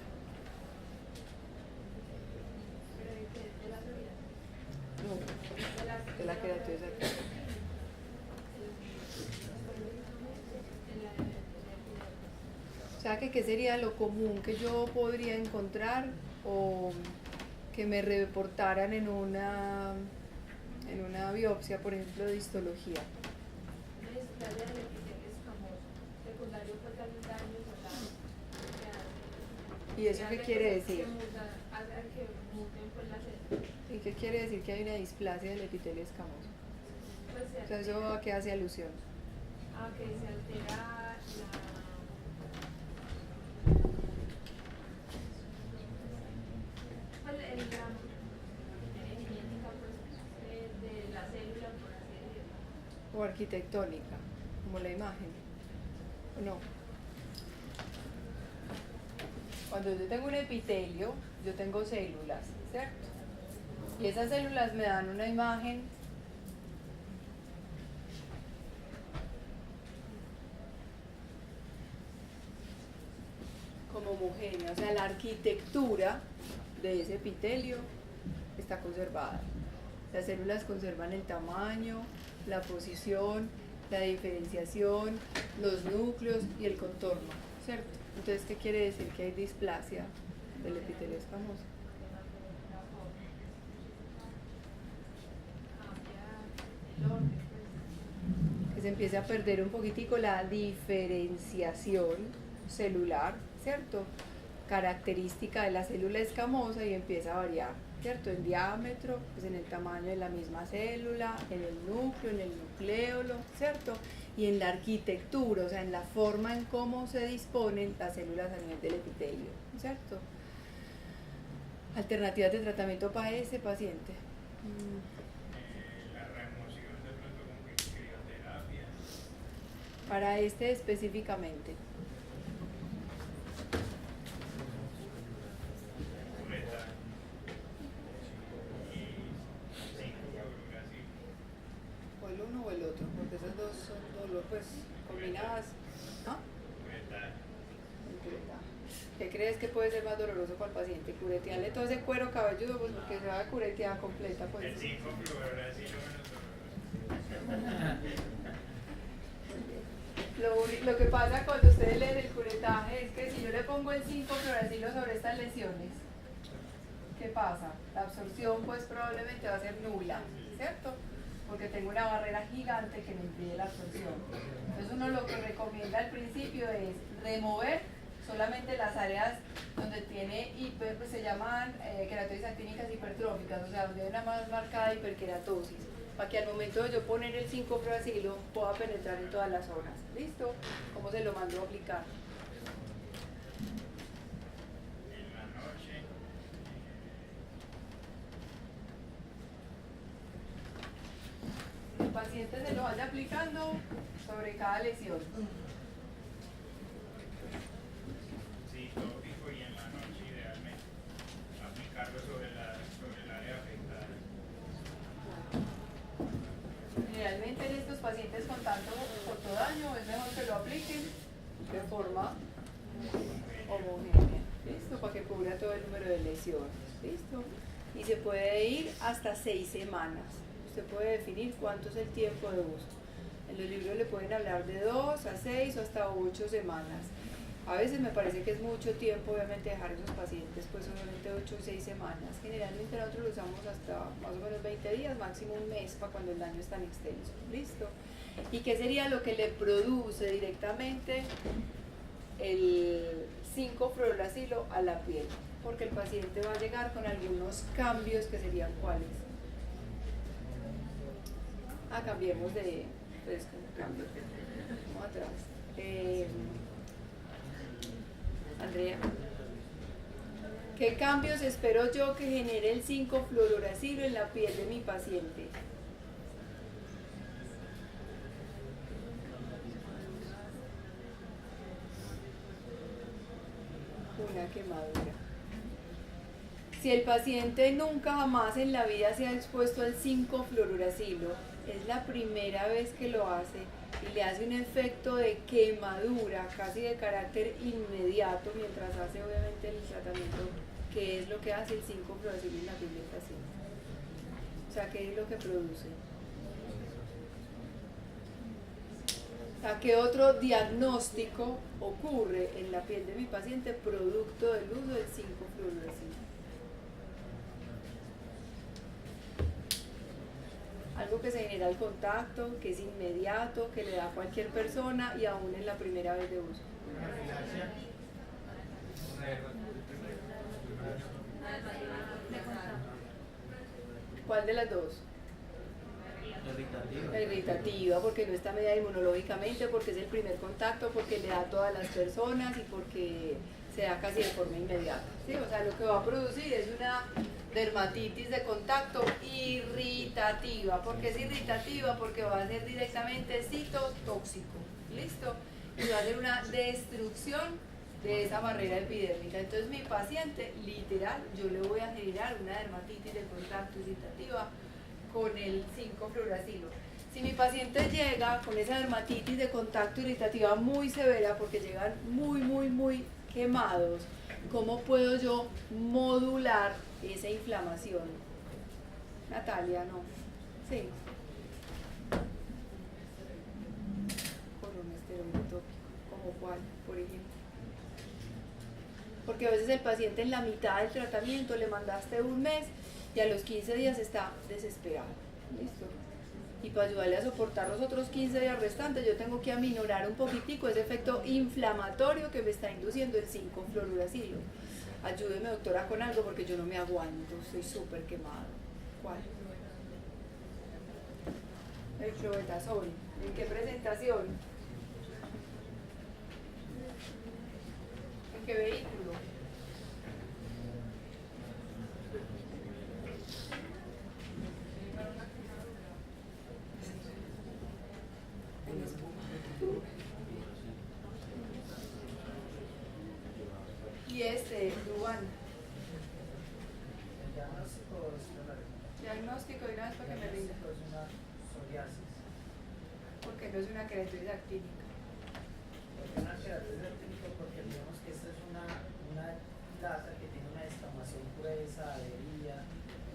No, de la queratosis actínica. O sea, que ¿qué sería lo común que yo podría encontrar o que me reportaran en una biopsia, por ejemplo, de histología? ¿Y eso qué quiere decir? ¿Y qué quiere decir que hay una displasia del epitelio escamoso? O sea, ¿eso a qué hace alusión? A que se altera de la célula, por así decirlo. O arquitectónica, como la imagen. ¿O no? Cuando yo tengo un epitelio, yo tengo células, ¿cierto? Y esas células me dan una imagen como homogénea, o sea, la arquitectura de ese epitelio está conservada. Las células conservan el tamaño, la posición, la diferenciación, los núcleos y el contorno, ¿cierto? Entonces, ¿qué quiere decir? Que hay displasia del epitelio escamoso. Que se empiece a perder un poquitico la diferenciación celular, ¿cierto? Característica de la célula escamosa y empieza a variar, ¿cierto? En diámetro, pues en el tamaño de la misma célula, en el núcleo, en el nucleolo, ¿cierto? Y en la arquitectura, o sea, en la forma en cómo se disponen las células a nivel del epitelio, ¿cierto? Alternativas de tratamiento para ese paciente. La remoción de pronto con crioterapia. Para este específicamente. porque esas dos son dolor, pues combinadas. ¿No? El curetaje. ¿Qué crees que puede ser más doloroso para el paciente? ¿Curetearle todo ese cuero cabelludo? Pues porque se va a curetear completa, pues. El 5 fluoracilo menos Lo que pasa cuando ustedes leen el curetaje es que si yo le pongo el 5-fluoracilo sobre estas lesiones, ¿qué pasa? La absorción pues probablemente va a ser nula, ¿cierto? Porque tengo una barrera gigante que me impide la absorción. Entonces uno lo que recomienda al principio es remover solamente las áreas donde tiene pues se llaman queratosis actínicas hipertróficas, o sea, donde hay una más marcada hiperqueratosis, para que al momento de yo poner el 5-fluoracilo pueda penetrar en todas las zonas. ¿Listo? ¿Cómo se lo mando a aplicar? en la noche. El paciente se lo vaya aplicando sobre cada lesión. Sí, tópico y en la noche idealmente. Aplicarlo sobre el área afectada. Generalmente en estos pacientes con tanto fotodaño es mejor que lo apliquen de forma homogénea. ¿Listo? Para que cubra todo el número de lesiones. ¿Listo? Y se puede ir hasta 6 semanas. Usted puede definir cuánto es el tiempo de uso. En los libros le pueden hablar de 2 a 6 o hasta 8 semanas. A veces me parece que es mucho tiempo, obviamente, dejar a esos pacientes, pues solamente 8 o 6 semanas. Generalmente nosotros lo usamos hasta más o menos 20 días, máximo un mes, para cuando el daño es tan extenso. ¿Listo? ¿Y qué sería lo que le produce directamente el 5-fluoracilo a la piel? Porque el paciente va a llegar con algunos cambios que serían ¿cuáles? Cambiemos de, pues, cambio. Vamos atrás. Andrea, ¿qué cambios espero yo que genere el 5-fluoracilo en la piel de mi paciente? Una quemadura. Si el paciente nunca jamás en la vida se ha expuesto al 5-fluoracilo, es la primera vez que lo hace y le hace un efecto de quemadura casi de carácter inmediato mientras hace obviamente el tratamiento, que es lo que hace el 5-fluoracilo en la piel del paciente. O sea, ¿qué es lo que produce? O sea, ¿qué otro diagnóstico ocurre en la piel de mi paciente producto del uso del 5-fluoracilo? Algo que se genera al contacto, que es inmediato, que le da a cualquier persona y aún en la primera vez de uso. ¿Cuál de las dos? La irritativa, porque no está medida inmunológicamente, porque es el primer contacto, porque le da a todas las personas y porque se da casi de forma inmediata. ¿Sí? O sea, lo que va a producir es una dermatitis de contacto irritativa. ¿Por qué es irritativa? Porque va a ser directamente citotóxico. ¿Listo? Y va a ser una destrucción de esa barrera epidérmica. Entonces mi paciente, literal, yo le voy a generar una dermatitis de contacto irritativa con el 5-fluoracilo. Si mi paciente llega con esa dermatitis de contacto irritativa muy severa, porque llegan muy quemados, ¿cómo puedo yo modular esa inflamación? Natalia, ¿no? Sí. Con un esteroide tópico, ¿como cuál, por ejemplo? Porque a veces el paciente en la mitad del tratamiento le mandaste un mes y a los 15 días está desesperado. ¿Listo? Y para ayudarle a soportar los otros 15 días restantes, yo tengo que aminorar un poquitico ese efecto inflamatorio que me está induciendo el 5-fluoracilo. Ayúdeme, doctora, con algo porque yo no me aguanto, estoy súper quemado. ¿Cuál? El clobetasol. ¿En qué presentación? ¿En qué vehículo? En espuma. Y Dubán. Diagnóstico y una vez para que me rinda. que no es una queratosis actínica? Porque una queratosis actínica, porque digamos que esta es una placa que tiene una descamación gruesa, adherida,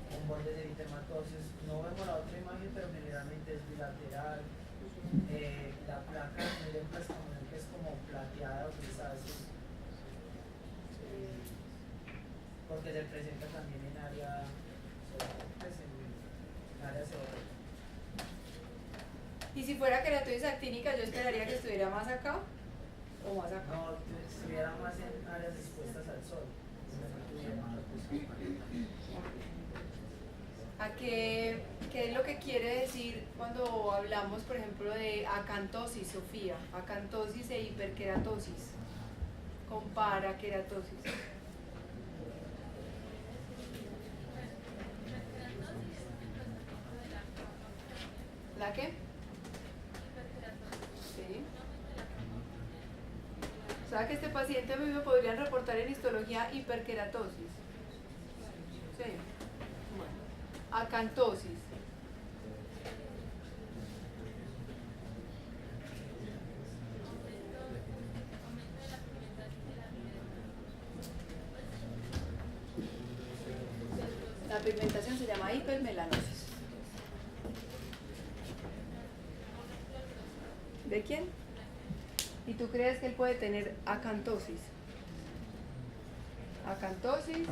con bordes eritematosos. No vemos la otra imagen, pero generalmente es bilateral. La placa miren plasmación que es como plateada o grisácea, porque se presenta también en área seborreica. Y si fuera queratosis actínica, yo esperaría que estuviera más acá o más acá. No, estuviera más en áreas expuestas al sol. ¿Qué es lo que quiere decir cuando hablamos, por ejemplo, de acantosis, Sofía? Acantosis e hiperkeratosis. Compara keratosis. ¿La qué? Sí. O sea que este paciente me podrían reportar en histología hiperkeratosis. Sí. Bueno. Acantosis. La pigmentación se llama hipermelanosis. ¿De quién? ¿Y tú crees que él puede tener acantosis? Acantosis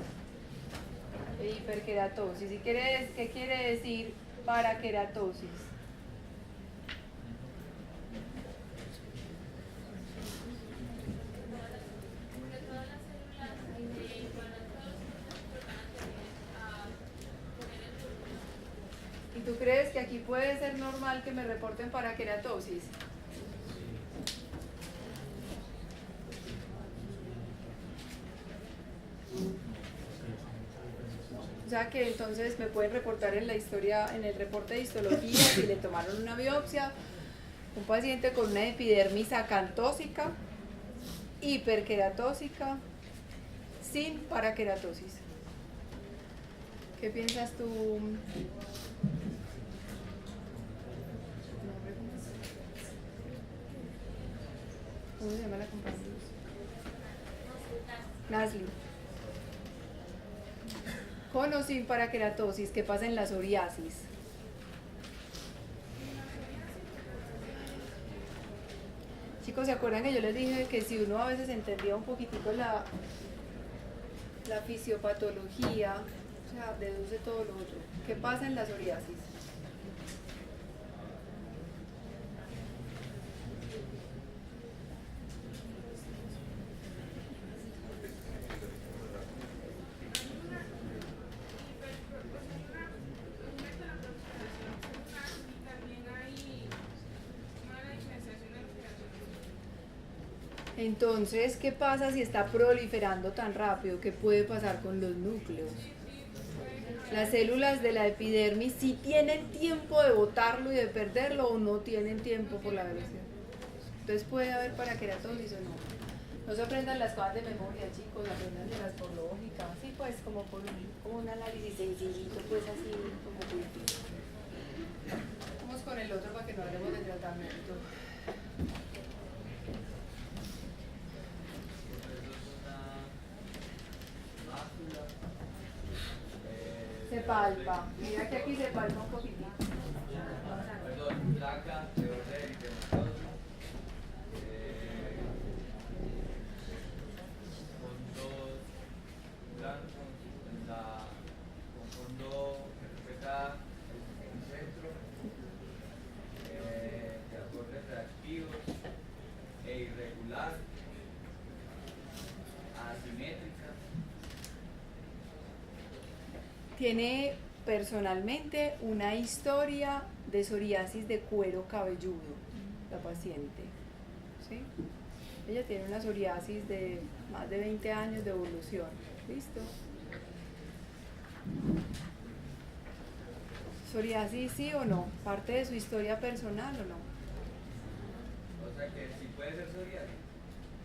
e hiperkeratosis. ¿Qué quiere decir parakeratosis? ¿Y tú crees que aquí puede ser normal que me reporten parakeratosis? O sea que entonces me pueden reportar en la historia, en el reporte de histología, si le tomaron una biopsia, un paciente con una epidermis acantósica, hiperkeratósica, sin parakeratosis. ¿Qué piensas tú? ¿Cómo se llama la compañía? Nasli. Con o sin parakeratosis, ¿qué pasa en la psoriasis? Chicos, ¿se acuerdan que yo les dije que si uno a veces entendía un poquitico la fisiopatología, o sea, deduce todo lo otro? ¿Qué pasa en la psoriasis? Entonces, ¿qué pasa si está proliferando tan rápido? ¿Qué puede pasar con los núcleos? Las células de la epidermis, ¿sí tienen tiempo de botarlo y de perderlo o no tienen tiempo por la velocidad? Entonces, ¿puede haber parakeratosis o no? No se aprendan las cosas de memoria, chicos, aprendan de las por lógica. Sí, pues, como un análisis sencillito, pues así, como pulpito. Vamos con el otro para que no hablemos de tratamiento. Se palpa, mira que aquí se palpa un poquitito. Perdón, placa de borde eritematoso, fondos blancos, con fondo que respeta el centro, de acordes reactivos e irregular, asimétrica. Tiene personalmente una historia de psoriasis de cuero cabelludo, la paciente. ¿Sí? Ella tiene una psoriasis de más de 20 años de evolución. ¿Listo? ¿Psoriasis sí o no? ¿Parte de su historia personal o no? O sea que si puede ser psoriasis.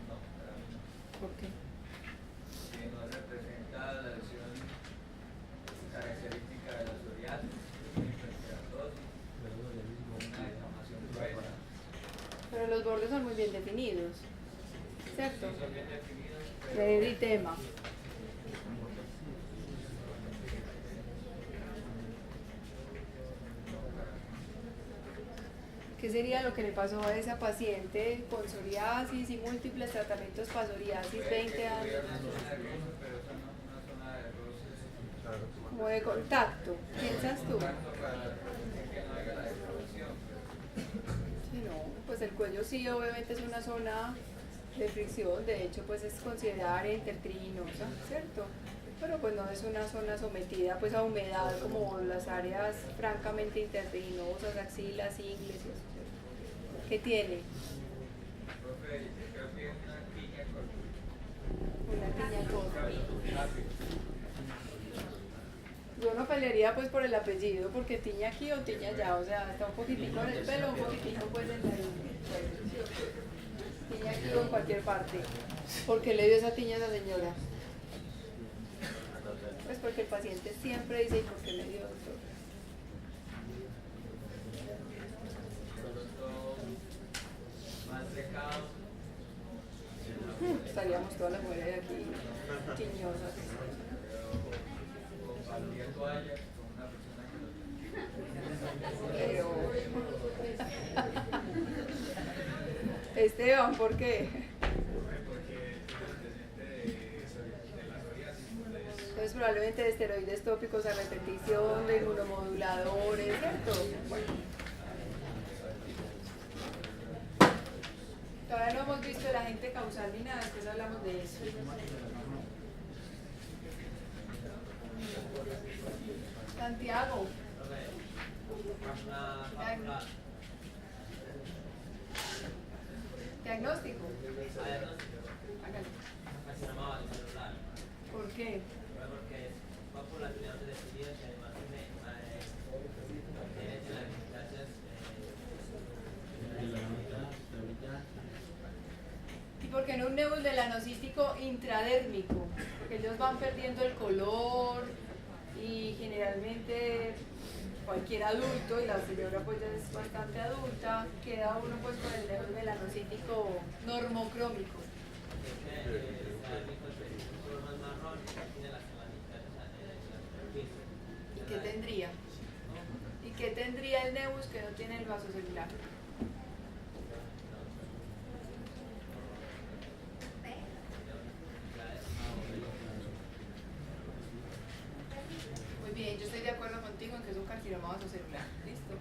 No, para mí no. ¿Por qué? Que no representa la lesión característica de la psoriasis, hiperkeratosis, una descamación gruesa. cuellos son muy bien definidos, ¿cierto? Son bien definidos, pero Eritema. ¿Qué sería lo que le pasó a esa paciente con psoriasis y múltiples tratamientos para psoriasis, 20 años? pero es una zona de roces. Como de contacto, ¿piensas tú? Contacto para que no haya la deformación. Sí, no, pues el cuello sí, obviamente es una zona de fricción, de hecho pues es considerada área intertriginosa, ¿cierto? Pero pues no es una zona sometida pues a humedad como las áreas francamente intertriginosas, axilas, ingles y eso, ¿cierto? ¿Qué tiene? Profe, creo que es una piña con Una tiña corta. lápiz. Yo no pelearía pues por el apellido porque tiña aquí o tiña allá, o sea, está un poquitico en el pelo, un poquitico pues en la tiña aquí o en cualquier parte. ¿Por qué le dio esa tiña a esa señora? Pues porque el paciente siempre dice, ¿y por qué me dio, doctor? Más secado. Estaríamos todas las mujeres de aquí tiñosas. Compartía toallas con una persona que lo Pero... Esteban, ¿por qué? Porque de la psoriasis, Entonces probablemente de esteroides tópicos a repetición, de inmunomoduladores, ¿cierto? Bueno. Todavía no hemos visto el agente causal ni nada, después hablamos de eso. Santiago. Diagnóstico. Hágale. ¿Por qué? Porque va por la actividad de decidir que además tiene ¿Y por qué no un nebulomelanocítico intradérmico? Porque ellos van perdiendo el color y generalmente cualquier adulto, y la señora pues ya es bastante adulta, queda uno pues con el nebulomelanocítico normocrómico. ¿Y qué tendría? ¿Y qué tendría el nebus que no tiene el vaso celular? Muy bien, yo estoy de acuerdo contigo en que es un carcinoma vasocelular. ¿Listo?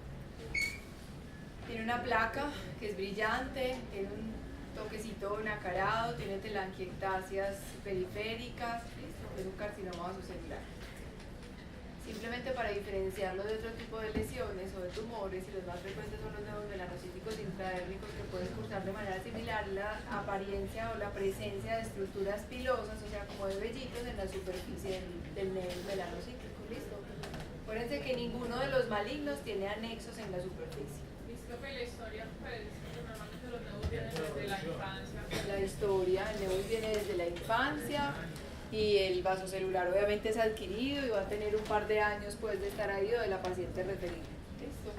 Tiene una placa que es brillante, tiene un toquecito nacarado, tiene telangiectasias periféricas. ¿Listo? Es un carcinoma vasocelular. Simplemente para diferenciarlo de otro tipo de lesiones o de tumores, y los más frecuentes son los nebulomelanocíticos intradérmicos que pueden cursar de manera similar la apariencia o la presencia de estructuras pilosas, o sea, como de vellitos en la superficie del nebulomelanocítico. ¿Listo? Acuérdense que ninguno de los malignos tiene anexos en la superficie. Listo, que la historia, pues, normalmente los nebus vienen desde la infancia. La historia, el nebus viene desde la infancia y el vasocelular obviamente es adquirido y va a tener un par de años pues de estar ahí o de la paciente referida. ¿Listo?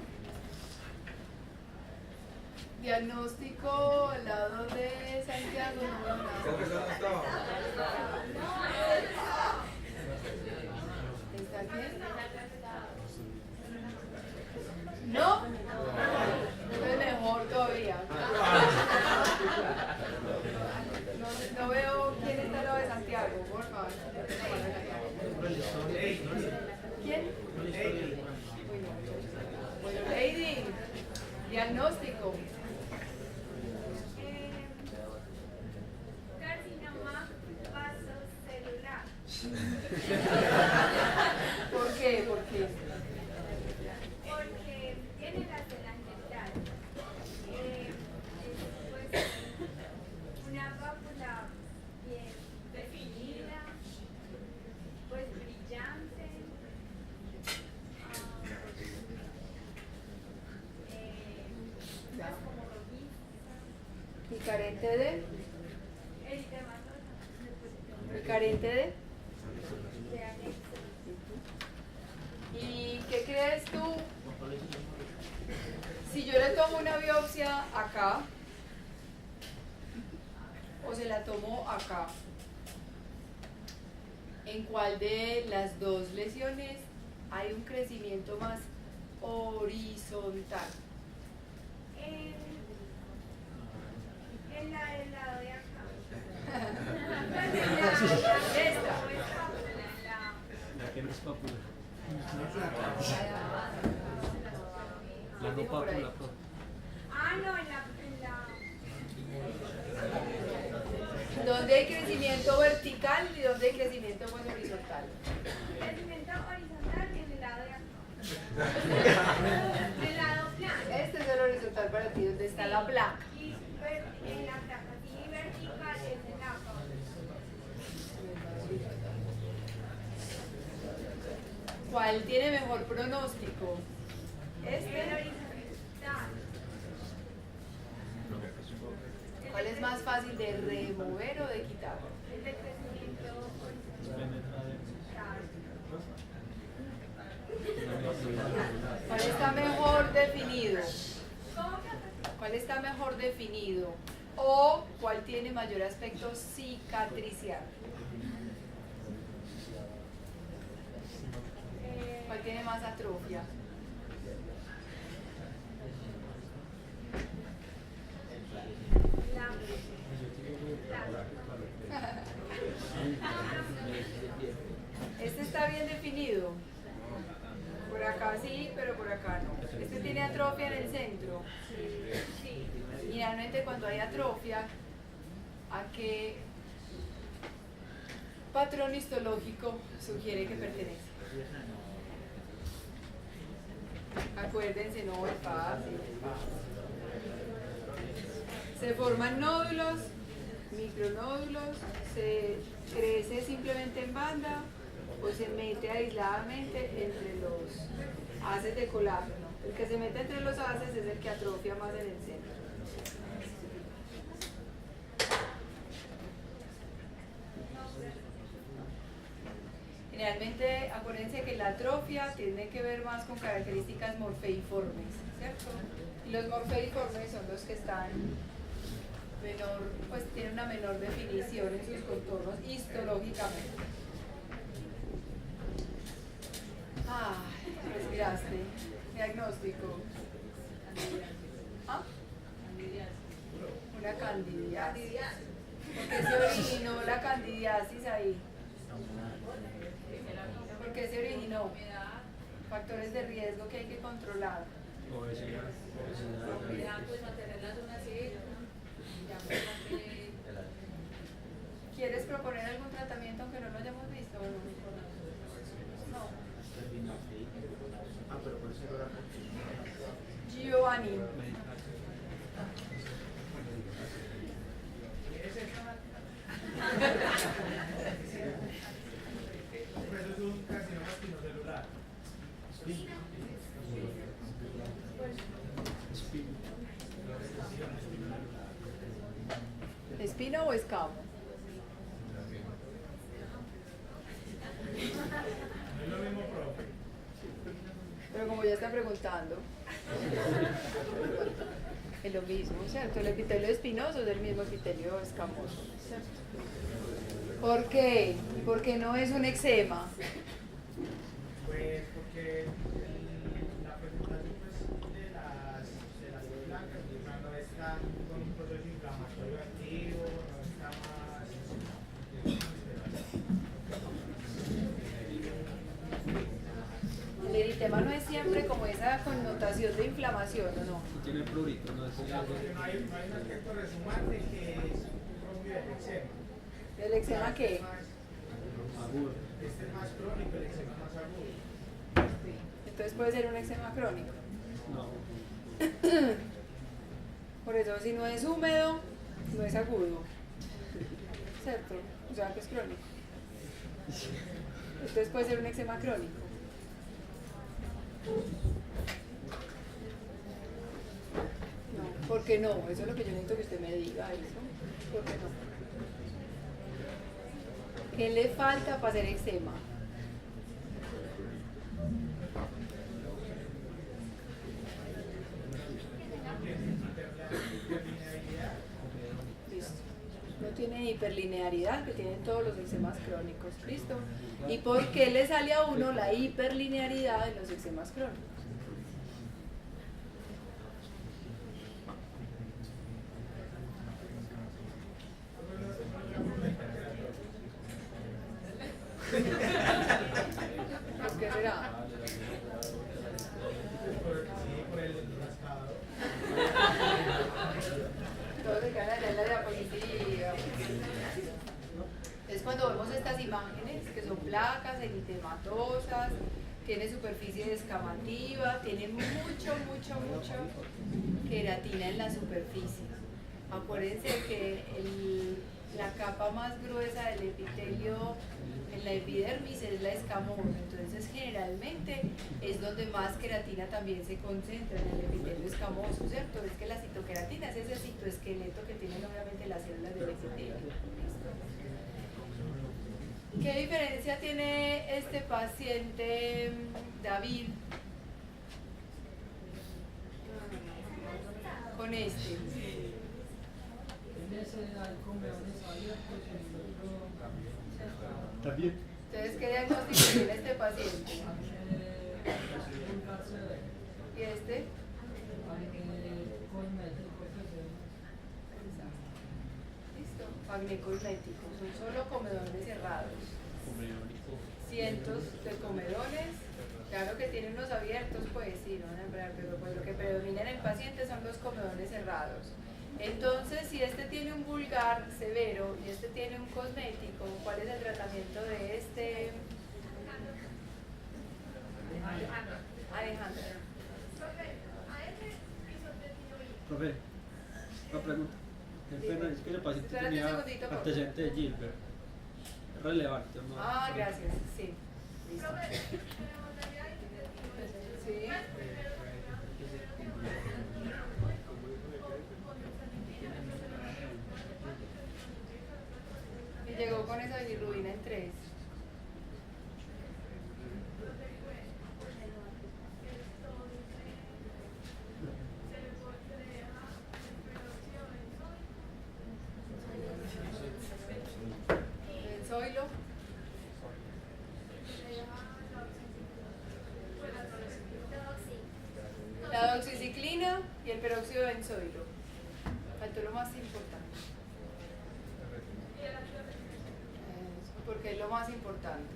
Diagnóstico al lado de Santiago, no veo nada. ¿Esa persona estaba? ¿Está bien? ¿No? Entonces mejor todavía. No veo quién está al lado de Santiago, por favor. ¿Quién? Bueno, Lady, diagnóstico. Carcinoma vasocelular. ¿Por qué? ¿Por qué? Porque tiene la telangiectasia. Pues una pápula bien definida, pues brillante, pues como rojiza, ¿Y carente de? eritematosa, ¿Y carente de? de anexo. ¿Y qué crees tú? Si yo le tomo una biopsia acá o se la tomo acá. ¿En cuál de las dos lesiones hay un crecimiento más horizontal? En la del lado de acá. Esta. La que no es pápula. La La no pápula. Ah, no, en la ¿Dónde hay crecimiento vertical y dónde hay crecimiento pues, horizontal? crecimiento horizontal en el lado de acá. El lado plano. Este es el horizontal para ti, donde está la placa. Y en la placa sí vertical es el acá. ¿Cuál tiene mejor pronóstico? El Este. horizontal. ¿Cuál es más fácil de remover o de quitar? El de crecimiento horizontal. ¿Cuál está mejor definido? ¿Cómo que? ¿Cuál está mejor definido? ¿O cuál tiene mayor aspecto cicatricial? ¿Cuál tiene más atrofia? Este está bien definido. Por acá sí, pero por acá no. Este tiene atrofia en el centro. Sí. Y realmente cuando hay atrofia, ¿a qué patrón histológico sugiere que pertenece? Acuérdense, no es fácil. Se forman nódulos, micronódulos, se crece simplemente en banda o se mete aisladamente entre los haces de colágeno. El que se mete entre los haces es el que atrofia más en el centro. Generalmente, acuérdense que la atrofia tiene que ver más con características morfeiformes, ¿cierto? Y los morfeiformes son los que están menor, pues tienen una menor definición en sus contornos histológicamente. Ah, respiraste. Diagnóstico. ¿Ah? Una candidiasis. ¿Por qué se originó la candidiasis ahí? ¿Por qué se originó? Factores de riesgo que hay que controlar. Obesidad. ¿Quieres proponer algún tratamiento aunque no lo hayamos visto? No. Ah, pero por eso era Giovanni. Eso es un carcinoma espinocelular. ¿Espino o escamo? No es lo mismo, profe. Pero como ya está preguntando, es lo mismo, ¿cierto? El epitelio espinoso es el mismo epitelio escamoso, ¿cierto? ¿Por qué? Porque no es un eczema. Pues porque la presentación pues, de las placas no está con un proceso inflamatorio activo, no está más... El eritema no es siempre como esa connotación de inflamación, ¿o no? Tiene prurito, no es Porque no hay un aspecto resumante que es propio del eczema. ¿El eczema qué? agudo. Este es más crónico, el eczema más agudo. Entonces puede ser un eczema crónico. No. Por eso si no es húmedo, no es agudo. ¿Cierto? O sea que es crónico. Entonces puede ser un eczema crónico. No, ¿por qué no? Eso es lo que yo necesito que usted me diga. Eso. ¿Por qué no? ¿Qué le falta para hacer eczema? Listo. No tiene hiperlinearidad que tienen todos los eczemas crónicos, ¿listo? ¿Y por qué le sale a uno la hiperlinearidad en los eczemas crónicos? ¿Por qué será? Por el rascado. Todo se queda en la diapositiva. Es cuando vemos estas imágenes que son placas eritematosas, tiene superficie descamativa, tiene mucha queratina en la superficie. Acuérdense que la capa más gruesa del epitelio en la epidermis es la escamosa, entonces generalmente es donde más queratina también se concentra, en el epitelio escamoso, ¿cierto? Es que la citoqueratina es ese citoesqueleto que tienen obviamente las células del epitelio. ¿Listo? ¿Qué diferencia tiene este paciente, David, con este? También. Entonces, ¿qué diagnóstico tiene este paciente? ¿Y este? Listo, acnecosmético, son solo comedores cerrados. Cientos de comedores, claro que tienen unos abiertos, pues sí, no van a entrar, pero pues lo que predomina en el paciente son los comedores cerrados. Entonces, si este tiene un vulgar severo y este tiene un cosmético, ¿cuál es el tratamiento de este? Alejandra. Profe, una pregunta. Es que el paciente Espérate un tenía segundito, por favor. antecedente de Gilbert. ¿Es relevante o no? Ah, gracias, sí. Listo. Sí. Y llegó con esa bilirrubina en 3. El zoilo. La doxiciclina y el peróxido de benzoilo. Faltó lo más importante. Porque es lo más importante.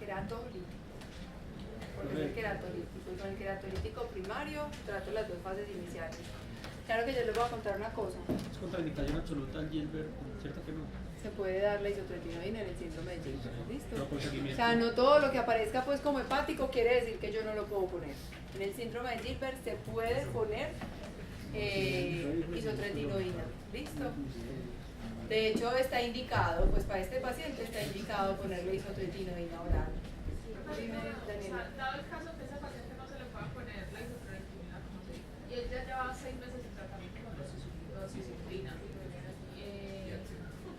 Queratolítico. Porque es el queratolítico. Y con el queratolítico primario trato las dos fases iniciales. Claro que yo les voy a contar una cosa. Es contraindicación absoluta al Gilbert, ¿cierto que no? Se puede dar la isotretinoína en el síndrome de Gilbert. ¿Listo? Pero con O seguimiento. sea, no todo lo que aparezca pues como hepático quiere decir que yo no lo puedo poner. En el síndrome de Gilbert se puede poner isotretinoína. ¿Listo? De hecho está indicado, pues para este paciente está indicado ponerle isotretinoína oral. Dime, Daniela. Dado el caso que ese paciente no se le pueda poner la isotretinoína y él ya lleva 6 meses de tratamiento con doxiciclina,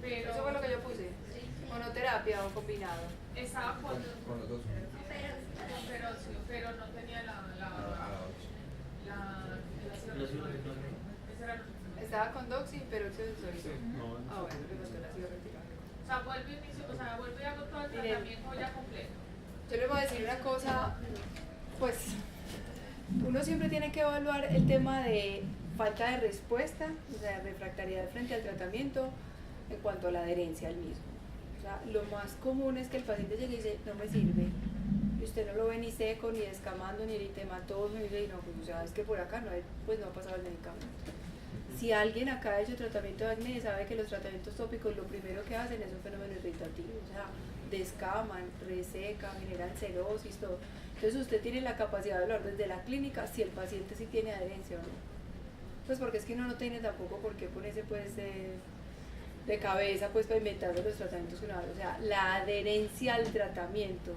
pero Eso fue lo que yo puse. Monoterapia o combinado. estaba con los dos. pero no tenía la Estaba con doxi, pero se hizo. No, Ah, bueno, pero usted la sido retirando. o sea, vuelve y hago todo el Miren. tratamiento ya completo. Yo les voy a decir una cosa, pues uno siempre tiene que evaluar el tema de falta de respuesta, o sea, refractariedad frente al tratamiento en cuanto a la adherencia al mismo. O sea, lo más común es que el paciente llegue y dice, no me sirve, y usted no lo ve ni seco, ni descamando, ni eritematoso, y dice, no, pues o sea, es que por acá no hay, pues no ha pasado el medicamento. Si alguien acá ha hecho tratamiento de acné, sabe que los tratamientos tópicos lo primero que hacen es un fenómeno irritativo, o sea, descaman, resecan, generan cerosis, todo. Entonces usted tiene la capacidad de hablar desde la clínica si el paciente sí tiene adherencia o no. Pues porque es que uno no tiene tampoco por qué ponerse pues de cabeza pues para inventarse los tratamientos que uno hace. O sea, la adherencia al tratamiento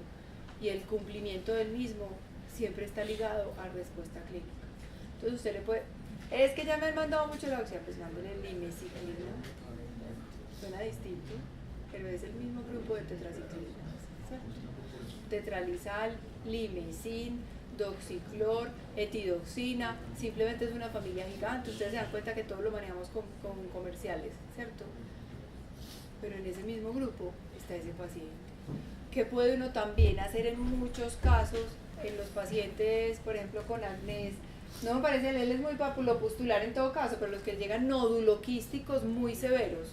y el cumplimiento del mismo siempre está ligado a respuesta clínica. Entonces usted le puede, es que ya me han mandado mucho la opción, pues mándale el limeciclina, suena distinto, pero es el mismo grupo de tetraciclina, ¿cierto? Tetralizal, limecin, doxiclor, etidoxina, simplemente es una familia gigante. Ustedes se dan cuenta que todo lo manejamos con comerciales, ¿cierto? Pero en ese mismo grupo está ese paciente. ¿Qué puede uno también hacer en muchos casos en los pacientes, por ejemplo, con acné? No me parece, él es muy papulopustular en todo caso, pero los que llegan noduloquísticos muy severos,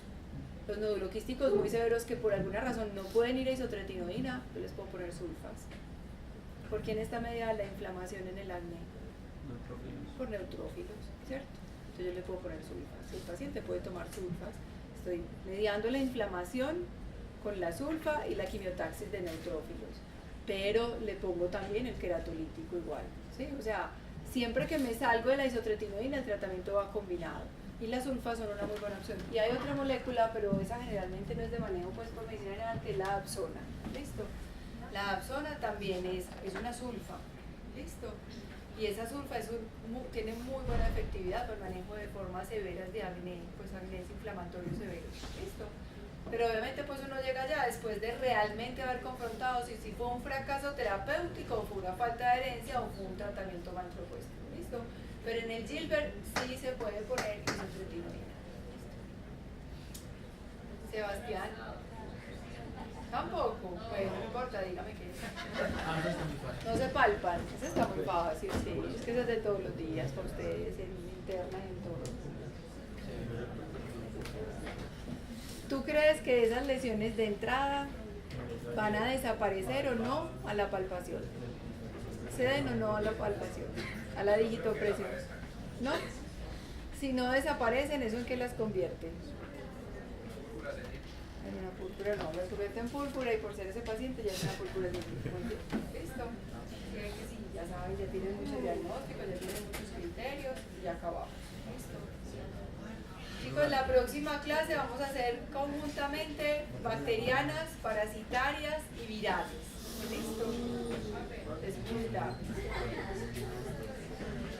los noduloquísticos muy severos que por alguna razón no pueden ir a isotretinoína, yo les puedo poner sulfas. ¿Por quién está mediada la inflamación en el acné? Por neutrófilos, ¿cierto? Entonces yo le puedo poner sulfas. El paciente puede tomar sulfas. Estoy mediando la inflamación con la sulfa y la quimiotaxis de neutrófilos, pero le pongo también el queratolítico igual, ¿sí? O sea, siempre que me salgo de la isotretinoína el tratamiento va combinado y las sulfas son una muy buena opción. Y hay otra molécula, pero esa generalmente no es de manejo pues por medicina general, que es la Dapsona, ¿listo? La Dapsona también es una sulfa, ¿listo? Y esa sulfa tiene muy buena efectividad para el manejo de formas severas de acné, pues acné inflamatorio severo, ¿listo? Pero obviamente pues uno llega allá después de realmente haber confrontado si fue un fracaso terapéutico, o fue una falta de herencia o fue un tratamiento mal propuesto, ¿listo? Pero en el Gilbert sí se puede poner isotretinoína. Sebastián. Tampoco, bueno, no importa, dígame qué es. No se palpan, eso está muy fácil, sí, es que eso es de todos los días para ustedes, en interna y en todo. ¿Tú crees que esas lesiones de entrada van a desaparecer o no a la palpación? ¿Ceden o no a la palpación? A la digitopresión. ¿No? Si no desaparecen, ¿eso en qué las convierte? En una púrpura, no, las convierte en púrpura y por ser ese paciente ya es una púrpura de ¿listo? Creo que sí, ya saben, ya tienen muchos diagnósticos, ya tienen muchos criterios y ya acabamos. ¿Listo? Chicos, la próxima clase vamos a hacer conjuntamente bacterianas, parasitarias y virales. ¿Listo? Es muy largo.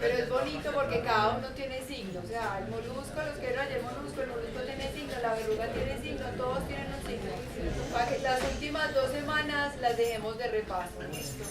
Pero es bonito porque cada uno tiene signo. O sea, el molusco, los que eran el molusco tiene signo, la verruga tiene signo, todos tienen un signo. Para que las últimas 2 semanas las dejemos de repaso. ¿Listo?